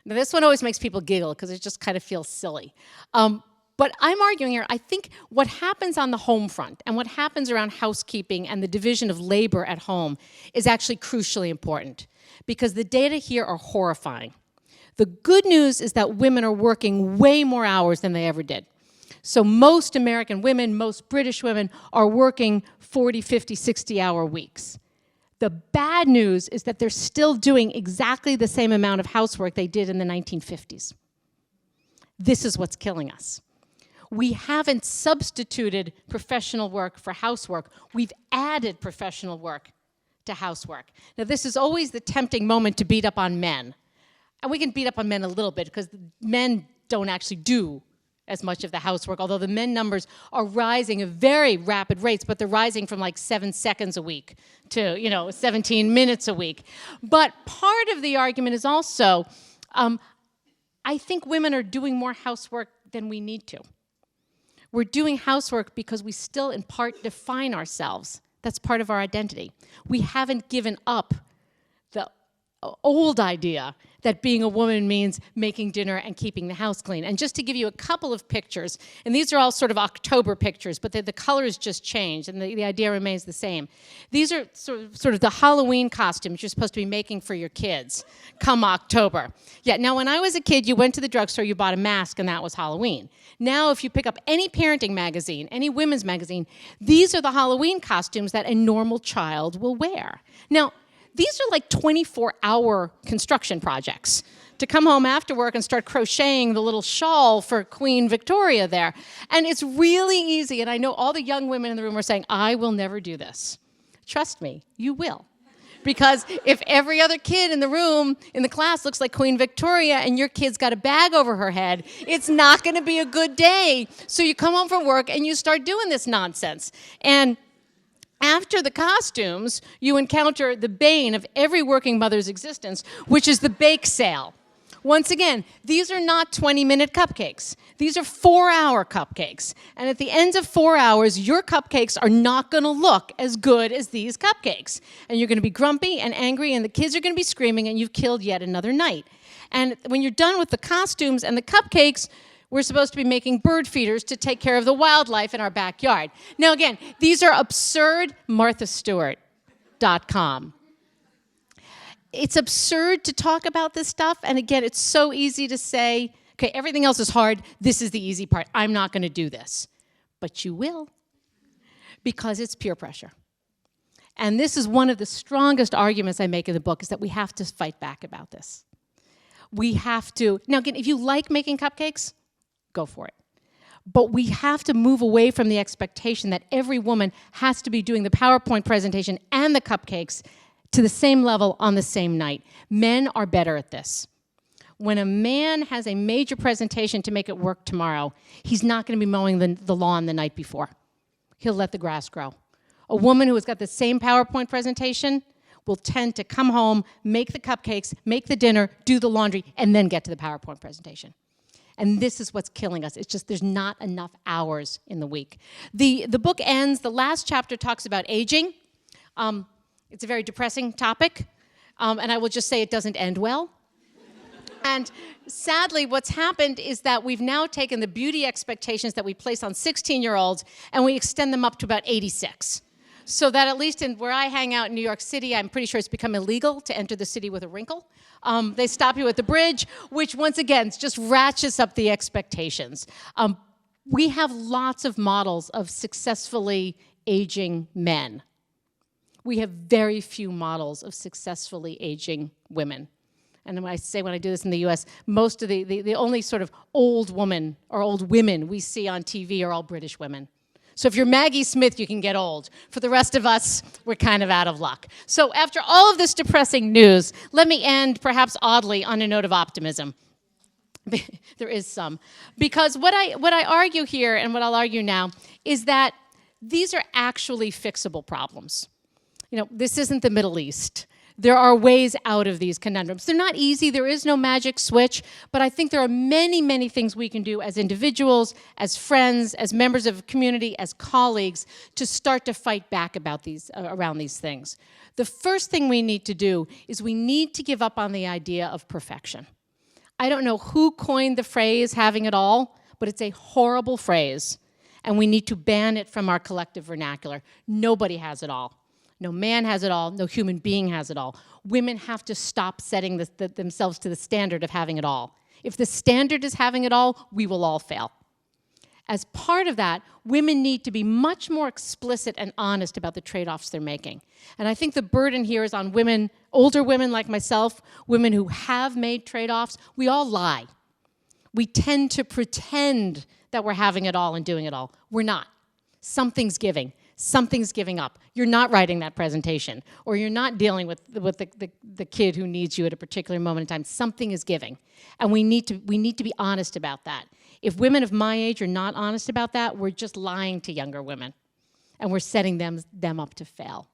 Now this one always makes people giggle because it just kind of feels silly. But I'm arguing here, I think what happens on the home front and what happens around housekeeping and the division of labor at home is actually crucially important because the data here are horrifying. The good news is that women are working way more hours than they ever did. So most American women, most British women are working 40, 50, 60-hour weeks. The bad news is that they're still doing exactly the same amount of housework they did in the 1950s. This is what's killing us. We haven't substituted professional work for housework. We've added professional work to housework. Now, this is always the tempting moment to beat up on men. And we can beat up on men a little bit because men don't actually do as much of the housework, although the men numbers are rising at very rapid rates, but they're rising from like 7 seconds a week to, 17 minutes a week. But part of the argument is also, I think women are doing more housework than we need to. We're doing housework because we still, in part, define ourselves. That's part of our identity. We haven't given up the old idea that being a woman means making dinner and keeping the house clean. And just to give you a couple of pictures, and these are all sort of October pictures, but the colors just changed, and the idea remains the same. These are sort of the Halloween costumes you're supposed to be making for your kids come October. Yeah, now when I was a kid, you went to the drugstore, you bought a mask, and that was Halloween. Now if you pick up any parenting magazine, any women's magazine, these are the Halloween costumes that a normal child will wear. Now, these are like 24-hour construction projects to come home after work and start crocheting the little shawl for Queen Victoria there. And it's really easy, and I know all the young women in the room are saying, I will never do this. Trust me, you will. Because if every other kid in the room, in the class, looks like Queen Victoria and your kid's got a bag over her head, it's not going to be a good day. So you come home from work and you start doing this nonsense. And after the costumes, you encounter the bane of every working mother's existence, which is the bake sale. Once again, these are not 20-minute cupcakes. These are 4-hour cupcakes. And at the end of 4 hours, your cupcakes are not going to look as good as these cupcakes. And you're going to be grumpy and angry, and the kids are going to be screaming, and you've killed yet another night. And when you're done with the costumes and the cupcakes, we're supposed to be making bird feeders to take care of the wildlife in our backyard. Now, again, these are absurd. MarthaStewart.com. It's absurd to talk about this stuff, and again, it's so easy to say, okay, everything else is hard, this is the easy part, I'm not going to do this. But you will, because it's peer pressure. And this is one of the strongest arguments I make in the book, is that we have to fight back about this. We have to, now again, if you like making cupcakes, go for it. But we have to move away from the expectation that every woman has to be doing the PowerPoint presentation and the cupcakes to the same level on the same night. Men are better at this. When a man has a major presentation to make it work tomorrow, he's not going to be mowing the lawn the night before. He'll let the grass grow. A woman who has got the same PowerPoint presentation will tend to come home, make the cupcakes, make the dinner, do the laundry, and then get to the PowerPoint presentation. And this is what's killing us. It's just there's not enough hours in the week. The book ends, the last chapter talks about aging. It's a very depressing topic, and I will just say it doesn't end well. And sadly, what's happened is that we've now taken the beauty expectations that we place on 16-year-olds, and we extend them up to about 86. So that at least in where I hang out in New York City, I'm pretty sure it's become illegal to enter the city with a wrinkle. They stop you at the bridge, which once again just ratchets up the expectations. We have lots of models of successfully aging men. We have very few models of successfully aging women. And when I do this in the US, most of the only sort of old woman or old women we see on TV are all British women. So if you're Maggie Smith, you can get old. For the rest of us, we're kind of out of luck. So after all of this depressing news, let me end, perhaps oddly, on a note of optimism. There is some. Because what I argue here, and what I'll argue now, is that these are actually fixable problems. You know, this isn't the Middle East. There are ways out of these conundrums. They're not easy, there is no magic switch, but I think there are many, many things we can do as individuals, as friends, as members of a community, as colleagues, to start to fight back about around these things. The first thing we need to do is we need to give up on the idea of perfection. I don't know who coined the phrase having it all, but it's a horrible phrase, and we need to ban it from our collective vernacular. Nobody has it all. No man has it all. No human being has it all. Women have to stop setting themselves to the standard of having it all. If the standard is having it all, we will all fail. As part of that, women need to be much more explicit and honest about the trade-offs they're making. And I think the burden here is on women, older women like myself, women who have made trade-offs. We all lie. We tend to pretend that we're having it all and doing it all. We're not. Something's giving. Something's giving up. You're not writing that presentation, or you're not dealing with the kid who needs you at a particular moment in time. Something is giving, and we need to be honest about that. If women of my age are not honest about that, we're just lying to younger women, and we're setting them up to fail.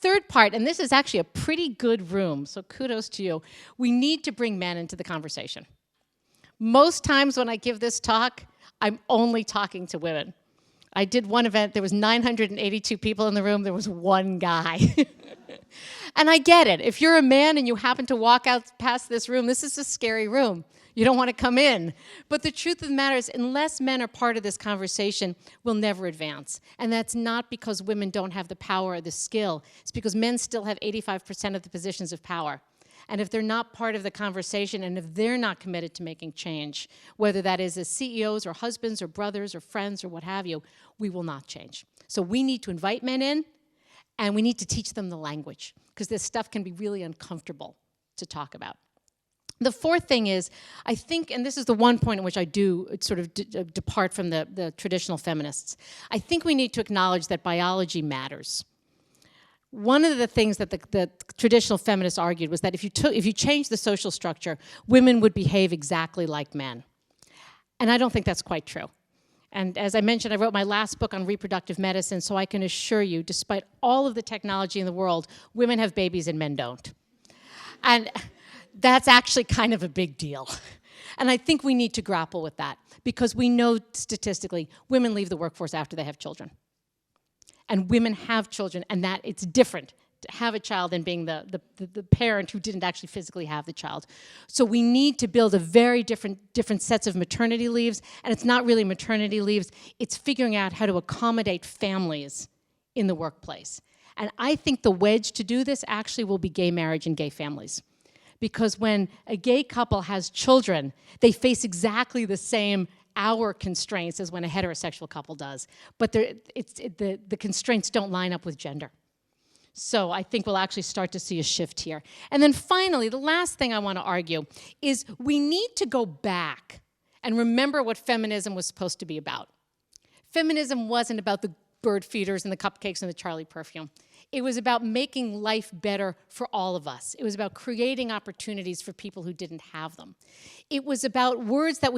Third part, and this is actually a pretty good room, so kudos to you, we need to bring men into the conversation. Most times when I give this talk, I'm only talking to women. I did one event, there was 982 people in the room, there was one guy. And I get it. If you're a man and you happen to walk out past this room, this is a scary room. You don't want to come in. But the truth of the matter is, unless men are part of this conversation, we'll never advance. And that's not because women don't have the power or the skill. It's because men still have 85% of the positions of power. And if they're not part of the conversation, and if they're not committed to making change, whether that is as CEOs or husbands or brothers or friends or what have you, we will not change. So we need to invite men in, and we need to teach them the language, because this stuff can be really uncomfortable to talk about. The fourth thing is, I think, and this is the one point in which I do sort of depart from the traditional feminists, I think we need to acknowledge that biology matters. one of the things that the traditional feminists argued was that if you change the social structure, women would behave exactly like men. And I don't think that's quite true. And as I mentioned, I wrote my last book on reproductive medicine, so I can assure you, despite all of the technology in the world, women have babies and men don't. And that's actually kind of a big deal. And I think we need to grapple with that, because we know statistically women leave the workforce after they have children. And women have children, and that it's different to have a child than being the parent who didn't actually physically have the child. So we need to build a very different sets of maternity leaves, and it's not really maternity leaves, it's figuring out how to accommodate families in the workplace. And I think the wedge to do this actually will be gay marriage and gay families. Because when a gay couple has children, they face exactly the same hour constraints as when a heterosexual couple does. But the constraints don't line up with gender. So I think we'll actually start to see a shift here. And then finally, the last thing I want to argue is we need to go back and remember what feminism was supposed to be about. Feminism wasn't about the bird feeders and the cupcakes and the Charlie perfume. It was about making life better for all of us. It was about creating opportunities for people who didn't have them. It was about words that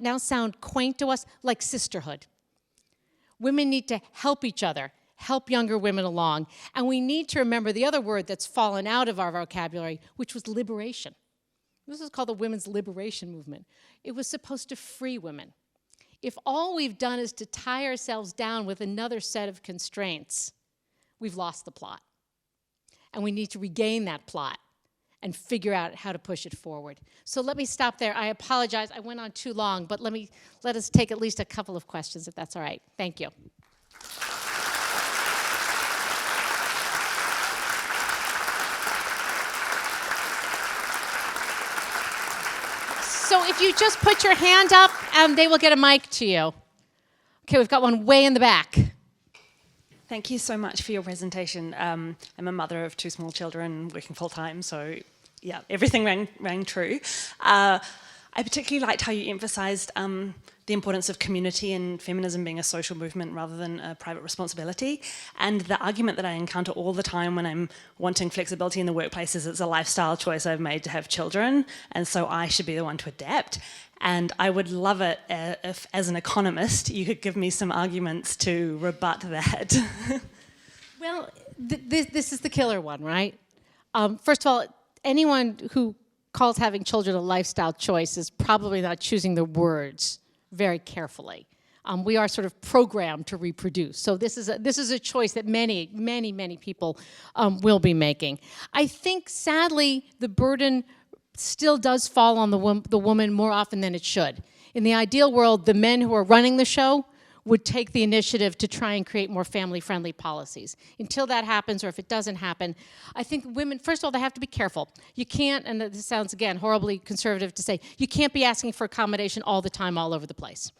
now sound quaint to us, like sisterhood. Women need to help each other, help younger women along. And we need to remember the other word that's fallen out of our vocabulary, which was liberation. This is called the women's liberation movement. It was supposed to free women. If all we've done is to tie ourselves down with another set of constraints, we've lost the plot. And we need to regain that plot and figure out how to push it forward. So let me stop there. I apologize, I went on too long, but let us take at least a couple of questions, if that's all right. Thank you. So if you just put your hand up, they will get a mic to you. Okay, we've got one way in the back. Thank you so much for your presentation. I'm a mother of 2 small children, working full-time, so yeah, everything rang true. I particularly liked how you emphasised the importance of community and feminism being a social movement rather than a private responsibility. And the argument that I encounter all the time when I'm wanting flexibility in the workplace is it's a lifestyle choice I've made to have children, and so I should be the one to adapt. And I would love it if, as an economist, you could give me some arguments to rebut that. Well, this is the killer one, right? First of all, anyone who calls having children a lifestyle choice is probably not choosing the words very carefully. We are sort of programmed to reproduce. So this is a choice that many people will be making. I think, sadly, the burden still does fall on the woman more often than it should. In the ideal world, the men who are running the show would take the initiative to try and create more family-friendly policies. Until that happens, or if it doesn't happen, I think women, first of all, they have to be careful. You can't, and this sounds, again, horribly conservative to say, you can't be asking for accommodation all the time, all over the place.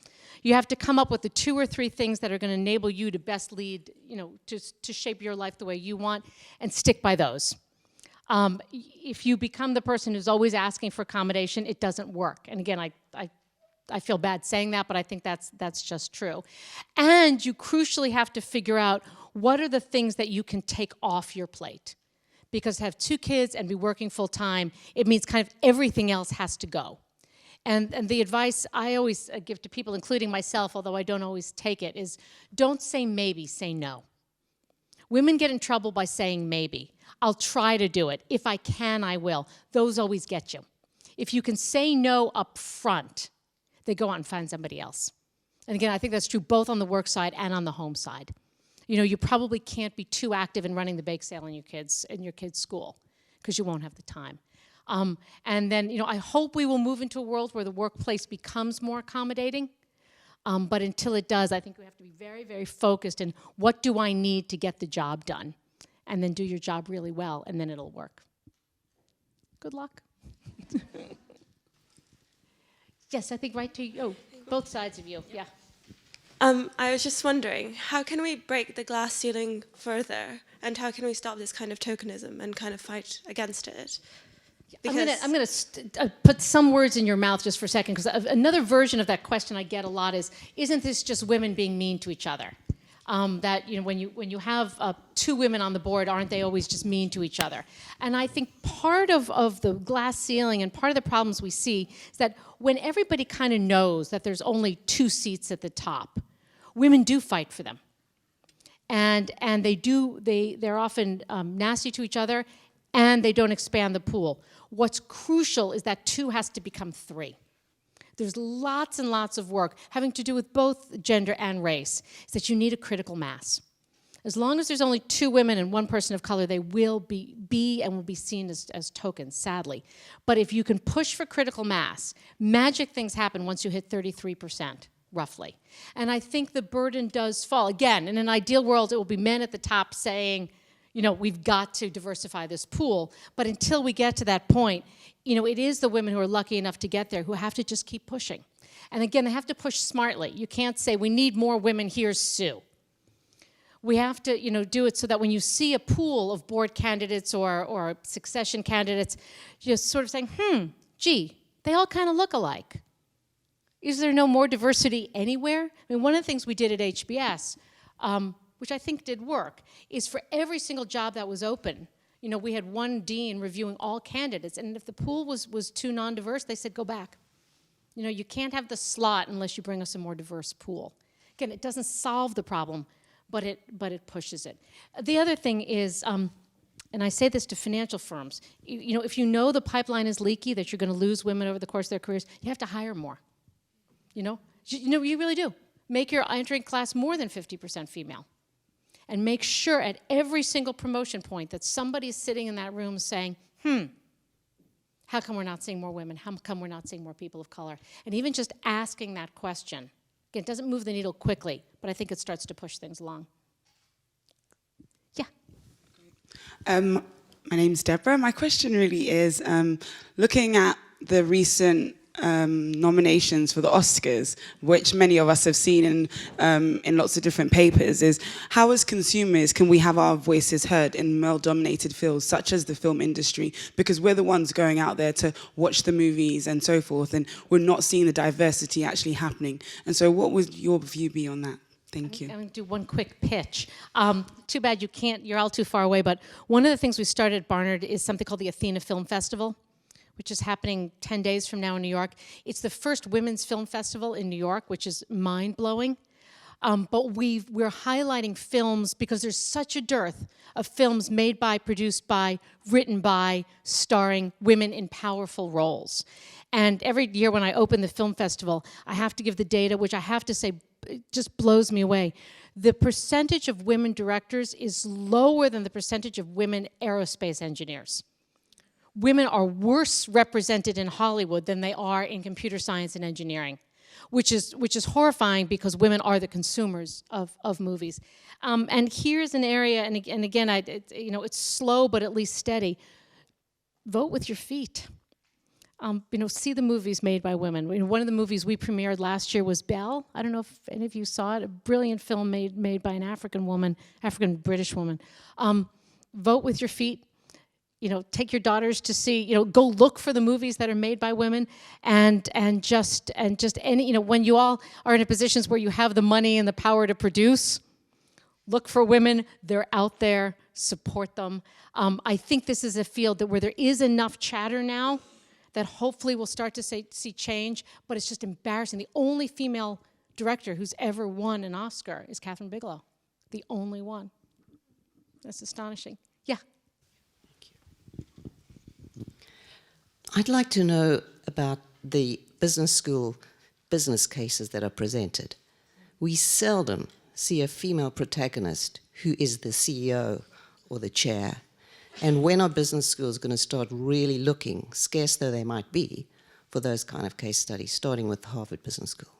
You have to come up with the 2 or 3 things that are going to enable you to best lead, to shape your life the way you want, and stick by those. If you become the person who's always asking for accommodation, it doesn't work. And again, I feel bad saying that, but I think that's just true. And you crucially have to figure out what are the things that you can take off your plate. Because to have 2 kids and be working full time, it means kind of everything else has to go. And the advice I always give to people, including myself, although I don't always take it, is don't say maybe, say no. Women get in trouble by saying maybe. I'll try to do it. If I can, I will. Those always get you. If you can say no up front, they go out and find somebody else. And again, I think that's true both on the work side and on the home side. You probably can't be too active in running the bake sale in your kids' school because you won't have the time. And then, I hope we will move into a world where the workplace becomes more accommodating. But until it does, I think we have to be very, very focused in what do I need to get the job done? And then do your job really well, and then it'll work. Good luck. Yes, I think right to you. Oh, both sides of you, yeah. I was just wondering, how can we break the glass ceiling further? And how can we stop this kind of tokenism and kind of fight against it? Because I'm going to put some words in your mouth just for a second, because another version of that question I get a lot is, isn't this just women being mean to each other? that when you have two women on the board, aren't they always just mean to each other? And I think part of the glass ceiling and part of the problems we see is that when everybody kind of knows that there's only 2 seats at the top, women do fight for them. And they're often nasty to each other, and they don't expand the pool. What's crucial is that 2 has to become 3. There's lots and lots of work having to do with both gender and race, is that you need a critical mass. As long as there's only 2 women and 1 person of color, they will be and will be seen as tokens, sadly. But if you can push for critical mass, magic things happen once you hit 33%, roughly. And I think the burden does fall. Again, in an ideal world, it will be men at the top saying, we've got to diversify this pool. But until we get to that point, it is the women who are lucky enough to get there who have to just keep pushing. And again, they have to push smartly. You can't say, we need more women, here's Sue. We have to, do it so that when you see a pool of board candidates or succession candidates, you're sort of saying, gee, they all kind of look alike. Is there no more diversity anywhere? I mean, one of the things we did at HBS, which I think did work, is for every single job that was open, we had one dean reviewing all candidates, and if the pool was too non-diverse, they said, go back. You can't have the slot unless you bring us a more diverse pool. Again, it doesn't solve the problem, but it pushes it. The other thing is, and I say this to financial firms, if you know the pipeline is leaky, that you're going to lose women over the course of their careers, you have to hire more. You really do. Make your entering class more than 50% female. And make sure at every single promotion point that somebody is sitting in that room saying, how come we're not seeing more women? How come we're not seeing more people of color? And even just asking that question, again, it doesn't move the needle quickly, but I think it starts to push things along. Yeah. My name's Deborah. My question really is, looking at the recent nominations for the Oscars, which many of us have seen in lots of different papers, is how as consumers can we have our voices heard in male-dominated fields such as the film industry, because we're the ones going out there to watch the movies and so forth, and we're not seeing the diversity actually happening. And so what would your view be on that? Thank you. I'm going to do one quick pitch. Too bad you can't, you're all too far away, but one of the things we started at Barnard is something called the Athena Film Festival, which is happening 10 days from now in New York. It's the first women's film festival in New York, which is mind-blowing. But we're highlighting films because there's such a dearth of films made by, produced by, written by, starring women in powerful roles. And every year when I open the film festival, I have to give the data, which I have to say it just blows me away. The percentage of women directors is lower than the percentage of women aerospace engineers. Women are worse represented in Hollywood than they are in computer science and engineering, which is horrifying because women are the consumers of movies. And here's an area, and again, it's slow but at least steady. Vote with your feet. See the movies made by women. One of the movies we premiered last year was Belle. I don't know if any of you saw it. A brilliant film made by an African-British woman. Vote with your feet. Take your daughters to see, go look for the movies that are made by women, and just any, when you all are in positions where you have the money and the power to produce, look for women. They're out there. Support them. I think this is a field where there is enough chatter now that hopefully we'll start to see change, but it's just embarrassing. The only female director who's ever won an Oscar is Catherine Bigelow. The only one. That's astonishing. Yeah. I'd like to know about the business school business cases that are presented. We seldom see a female protagonist who is the CEO or the chair. And when are business schools going to start really looking, scarce though they might be, for those kind of case studies, starting with Harvard Business School?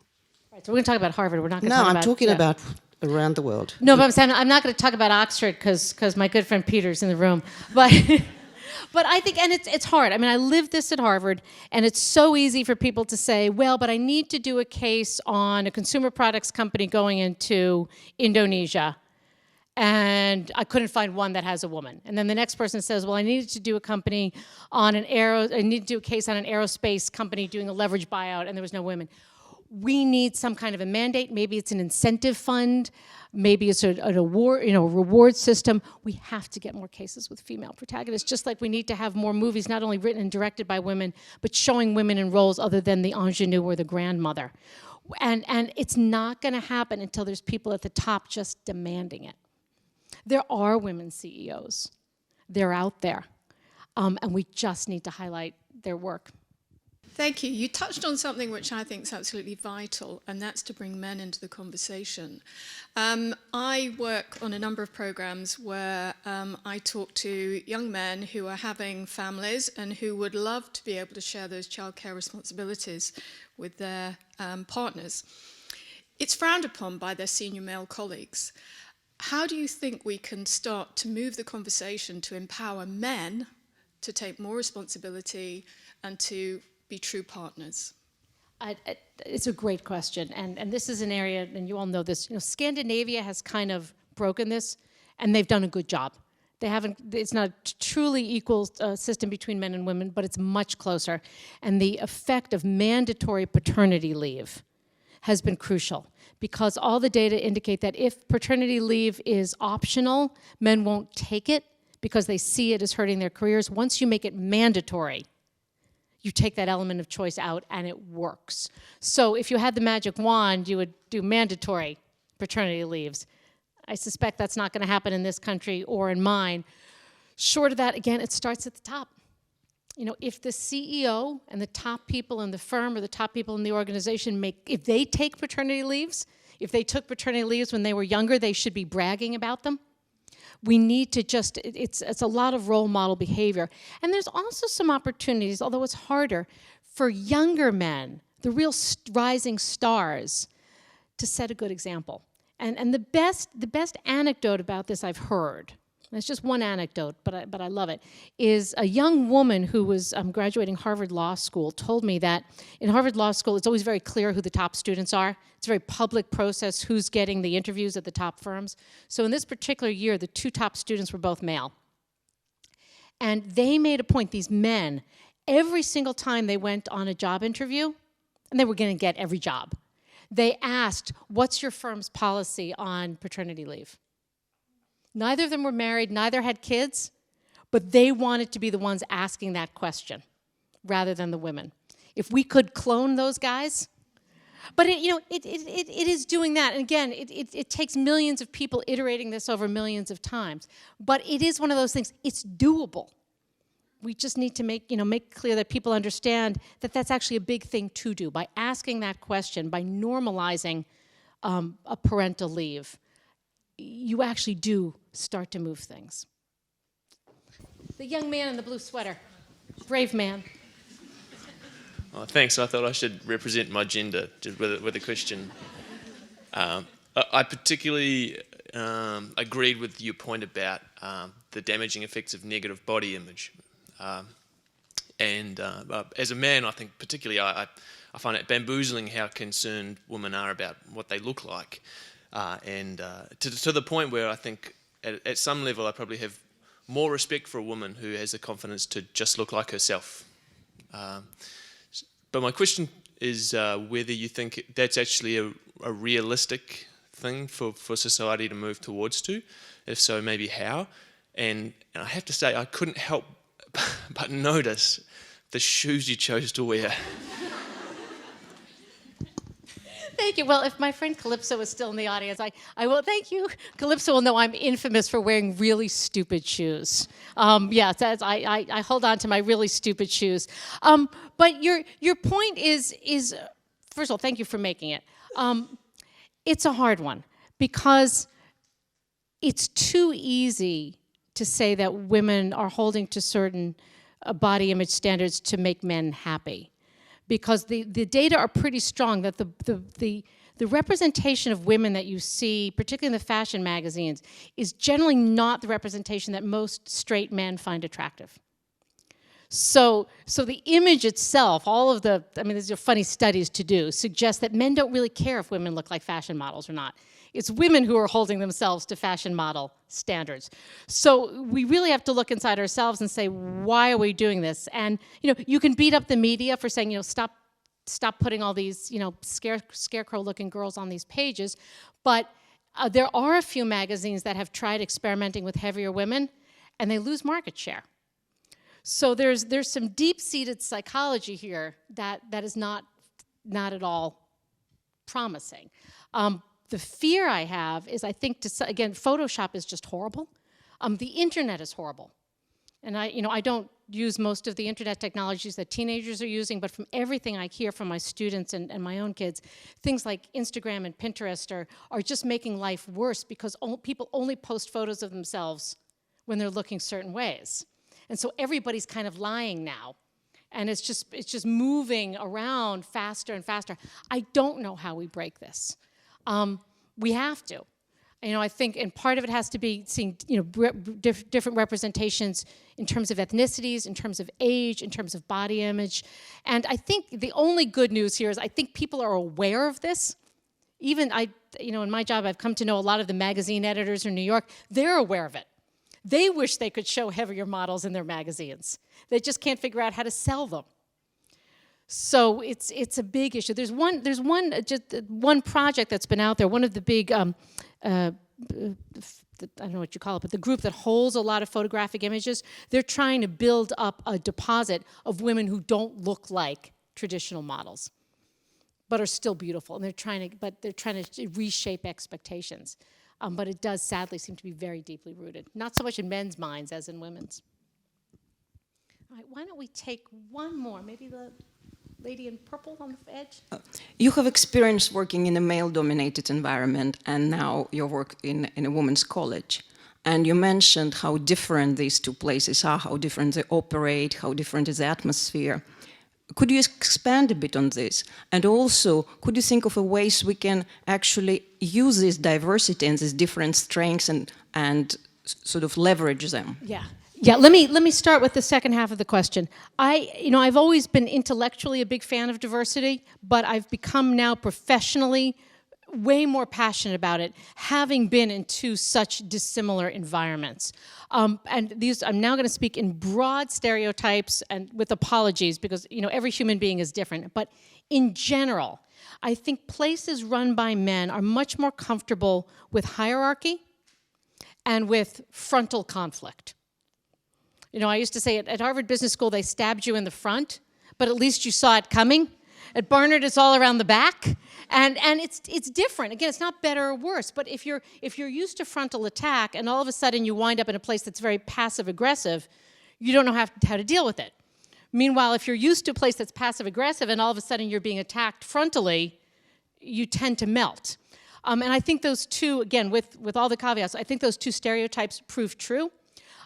Right, so we're going to talk about Harvard. We're not going to talk about... No, I'm talking about around the world. No, but I'm saying I'm not going to talk about Oxford because my good friend Peter's in the room. But... But I think, and it's hard. I mean, I lived this at Harvard, and it's so easy for people to say, well, but I need to do a case on a consumer products company going into Indonesia, and I couldn't find one that has a woman. And then the next person says, well, I needed to do a company on I need to do a case on an aerospace company doing a leverage buyout, and there was no women. we need some kind of a mandate. Maybe it's an incentive fund. Maybe it's an award, reward system. We have to get more cases with female protagonists, just like we need to have more movies not only written and directed by women, but showing women in roles other than the ingenue or the grandmother. And it's not going to happen until there's people at the top just demanding it. There are women CEOs. They're out there. And we just need to highlight their work. Thank you. You touched on something which I think is absolutely vital, and that's to bring men into the conversation. I work on a number of programs where I talk to young men who are having families and who would love to be able to share those childcare responsibilities with their partners. It's frowned upon by their senior male colleagues. How do you think we can start to move the conversation to empower men to take more responsibility and to be true partners? It's a great question, and this is an area, and you all know this, Scandinavia has kind of broken this, and they've done a good job. It's not a truly equal system between men and women, but it's much closer. And the effect of mandatory paternity leave has been crucial, because all the data indicate that if paternity leave is optional, men won't take it because they see it as hurting their careers. Once you make it mandatory, you take that element of choice out, and it works. So if you had the magic wand, you would do mandatory paternity leaves. I suspect that's not going to happen in this country or in mine. Short of that, again, it starts at the top. If the CEO and the top people in the firm or the top people in the organization if they take paternity leaves, if they took paternity leaves when they were younger, they should be bragging about them. We need to it's a lot of role model behavior. And there's also some opportunities, although it's harder, for younger men, the real rising stars, to set a good example. And the best anecdote about this I've heard, and it's just one anecdote, but I love it, is a young woman who was graduating Harvard Law School told me that in Harvard Law School, it's always very clear who the top students are. It's a very public process, who's getting the interviews at the top firms. So in this particular year, the 2 top students were both male. And they made a point, these men, every single time they went on a job interview, and they were going to get every job, they asked, what's your firm's policy on paternity leave? Neither of them were married, neither had kids, but they wanted to be the ones asking that question rather than the women. If we could clone those guys, but it is doing that. And again, it takes millions of people iterating this over millions of times. But it is one of those things, it's doable. We just need to make clear that people understand that that's actually a big thing to do. By asking that question, by normalizing a parental leave, you actually do start to move things. The young man in the blue sweater, brave man. Oh, thanks. I thought I should represent my gender with a question. I particularly agreed with your point about the damaging effects of negative body image. And as a man, I think particularly I find it bamboozling how concerned women are about what they look like. And to the point where I think at some level I probably have more respect for a woman who has the confidence to just look like herself. But my question is whether you think that's actually a realistic thing for society to move towards to. If so, maybe how? And I have to say, I couldn't help but notice the shoes you chose to wear. Thank you. Well, if my friend Calypso is still in the audience, I will thank you. Calypso will know I'm infamous for wearing really stupid shoes. I hold on to my really stupid shoes. But your point is, first of all, thank you for making it. It's a hard one because it's too easy to say that women are holding to certain body image standards to make men happy. Because the data are pretty strong that the representation of women that you see, particularly in the fashion magazines, is generally not the representation that most straight men find attractive. So the image itself, these are funny studies to do, suggest that men don't really care if women look like fashion models or not. It's women who are holding themselves to fashion model standards. So we really have to look inside ourselves and say, why are we doing this? And you can beat up the media for saying, stop stop putting all these, scarecrow-looking girls on these pages. But there are a few magazines that have tried experimenting with heavier women, and they lose market share. So there's some deep-seated psychology here that is not at all promising. The fear I have is, I think, again, Photoshop is just horrible. The internet is horrible. And I don't use most of the internet technologies that teenagers are using, but from everything I hear from my students and my own kids, things like Instagram and Pinterest are just making life worse because people only post photos of themselves when they're looking certain ways. And so everybody's kind of lying now. And it's just moving around faster and faster. I don't know how we break this. We have to. I think, and part of it has to be seeing, different representations in terms of ethnicities, in terms of age, in terms of body image. And I think the only good news here is I think people are aware of this. Even in my job, I've come to know a lot of the magazine editors in New York. They're aware of it. They wish they could show heavier models in their magazines. They just can't figure out how to sell them. So it's a big issue. There's one project that's been out there. One of the big I don't know what you call it, but the group that holds a lot of photographic images, they're trying to build up a deposit of women who don't look like traditional models, but are still beautiful. And they're trying to reshape expectations. But it does sadly seem to be very deeply rooted, not so much in men's minds as in women's. All right, why don't we take one more, maybe the lady in purple on the edge? You have experience working in a male-dominated environment, and now you work in a women's college. And you mentioned how different these two places are, how different they operate, how different is the atmosphere. Could you expand a bit on this? And also, could you think of ways we can actually use this diversity and these different strengths and sort of leverage them? Yeah, let me start with the second half of the question. I've always been intellectually a big fan of diversity, but I've become now professionally way more passionate about it, having been in two such dissimilar environments. And I'm now going to speak in broad stereotypes and with apologies because every human being is different. But in general, I think places run by men are much more comfortable with hierarchy and with frontal conflict. I used to say at Harvard Business School, they stabbed you in the front, but at least you saw it coming. At Barnard, it's all around the back, and it's different. Again, it's not better or worse, but if you're used to frontal attack, and all of a sudden you wind up in a place that's very passive-aggressive, you don't know how to deal with it. Meanwhile, if you're used to a place that's passive-aggressive, and all of a sudden you're being attacked frontally, you tend to melt. And I think those two, again, with all the caveats, I think those two stereotypes prove true.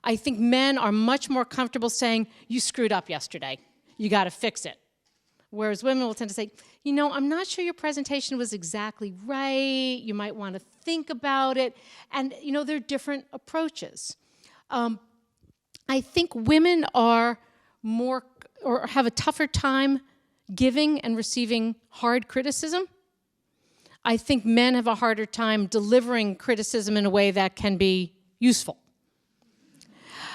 I think men are much more comfortable saying, you screwed up yesterday, you got to fix it. Whereas women will tend to say, I'm not sure your presentation was exactly right. You might want to think about it. And, there are different approaches. I think women are more, or have a tougher time giving and receiving hard criticism. I think men have a harder time delivering criticism in a way that can be useful.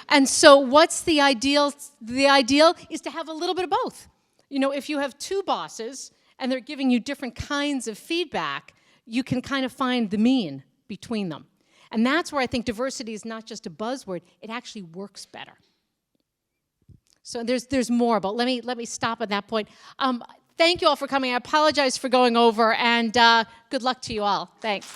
And so what's the ideal? The ideal is to have a little bit of both. If you have two bosses and they're giving you different kinds of feedback, you can kind of find the mean between them. And that's where I think diversity is not just a buzzword, it actually works better. So there's more, but let me stop at that point. Thank you all for coming. I apologize for going over, and good luck to you all. Thanks.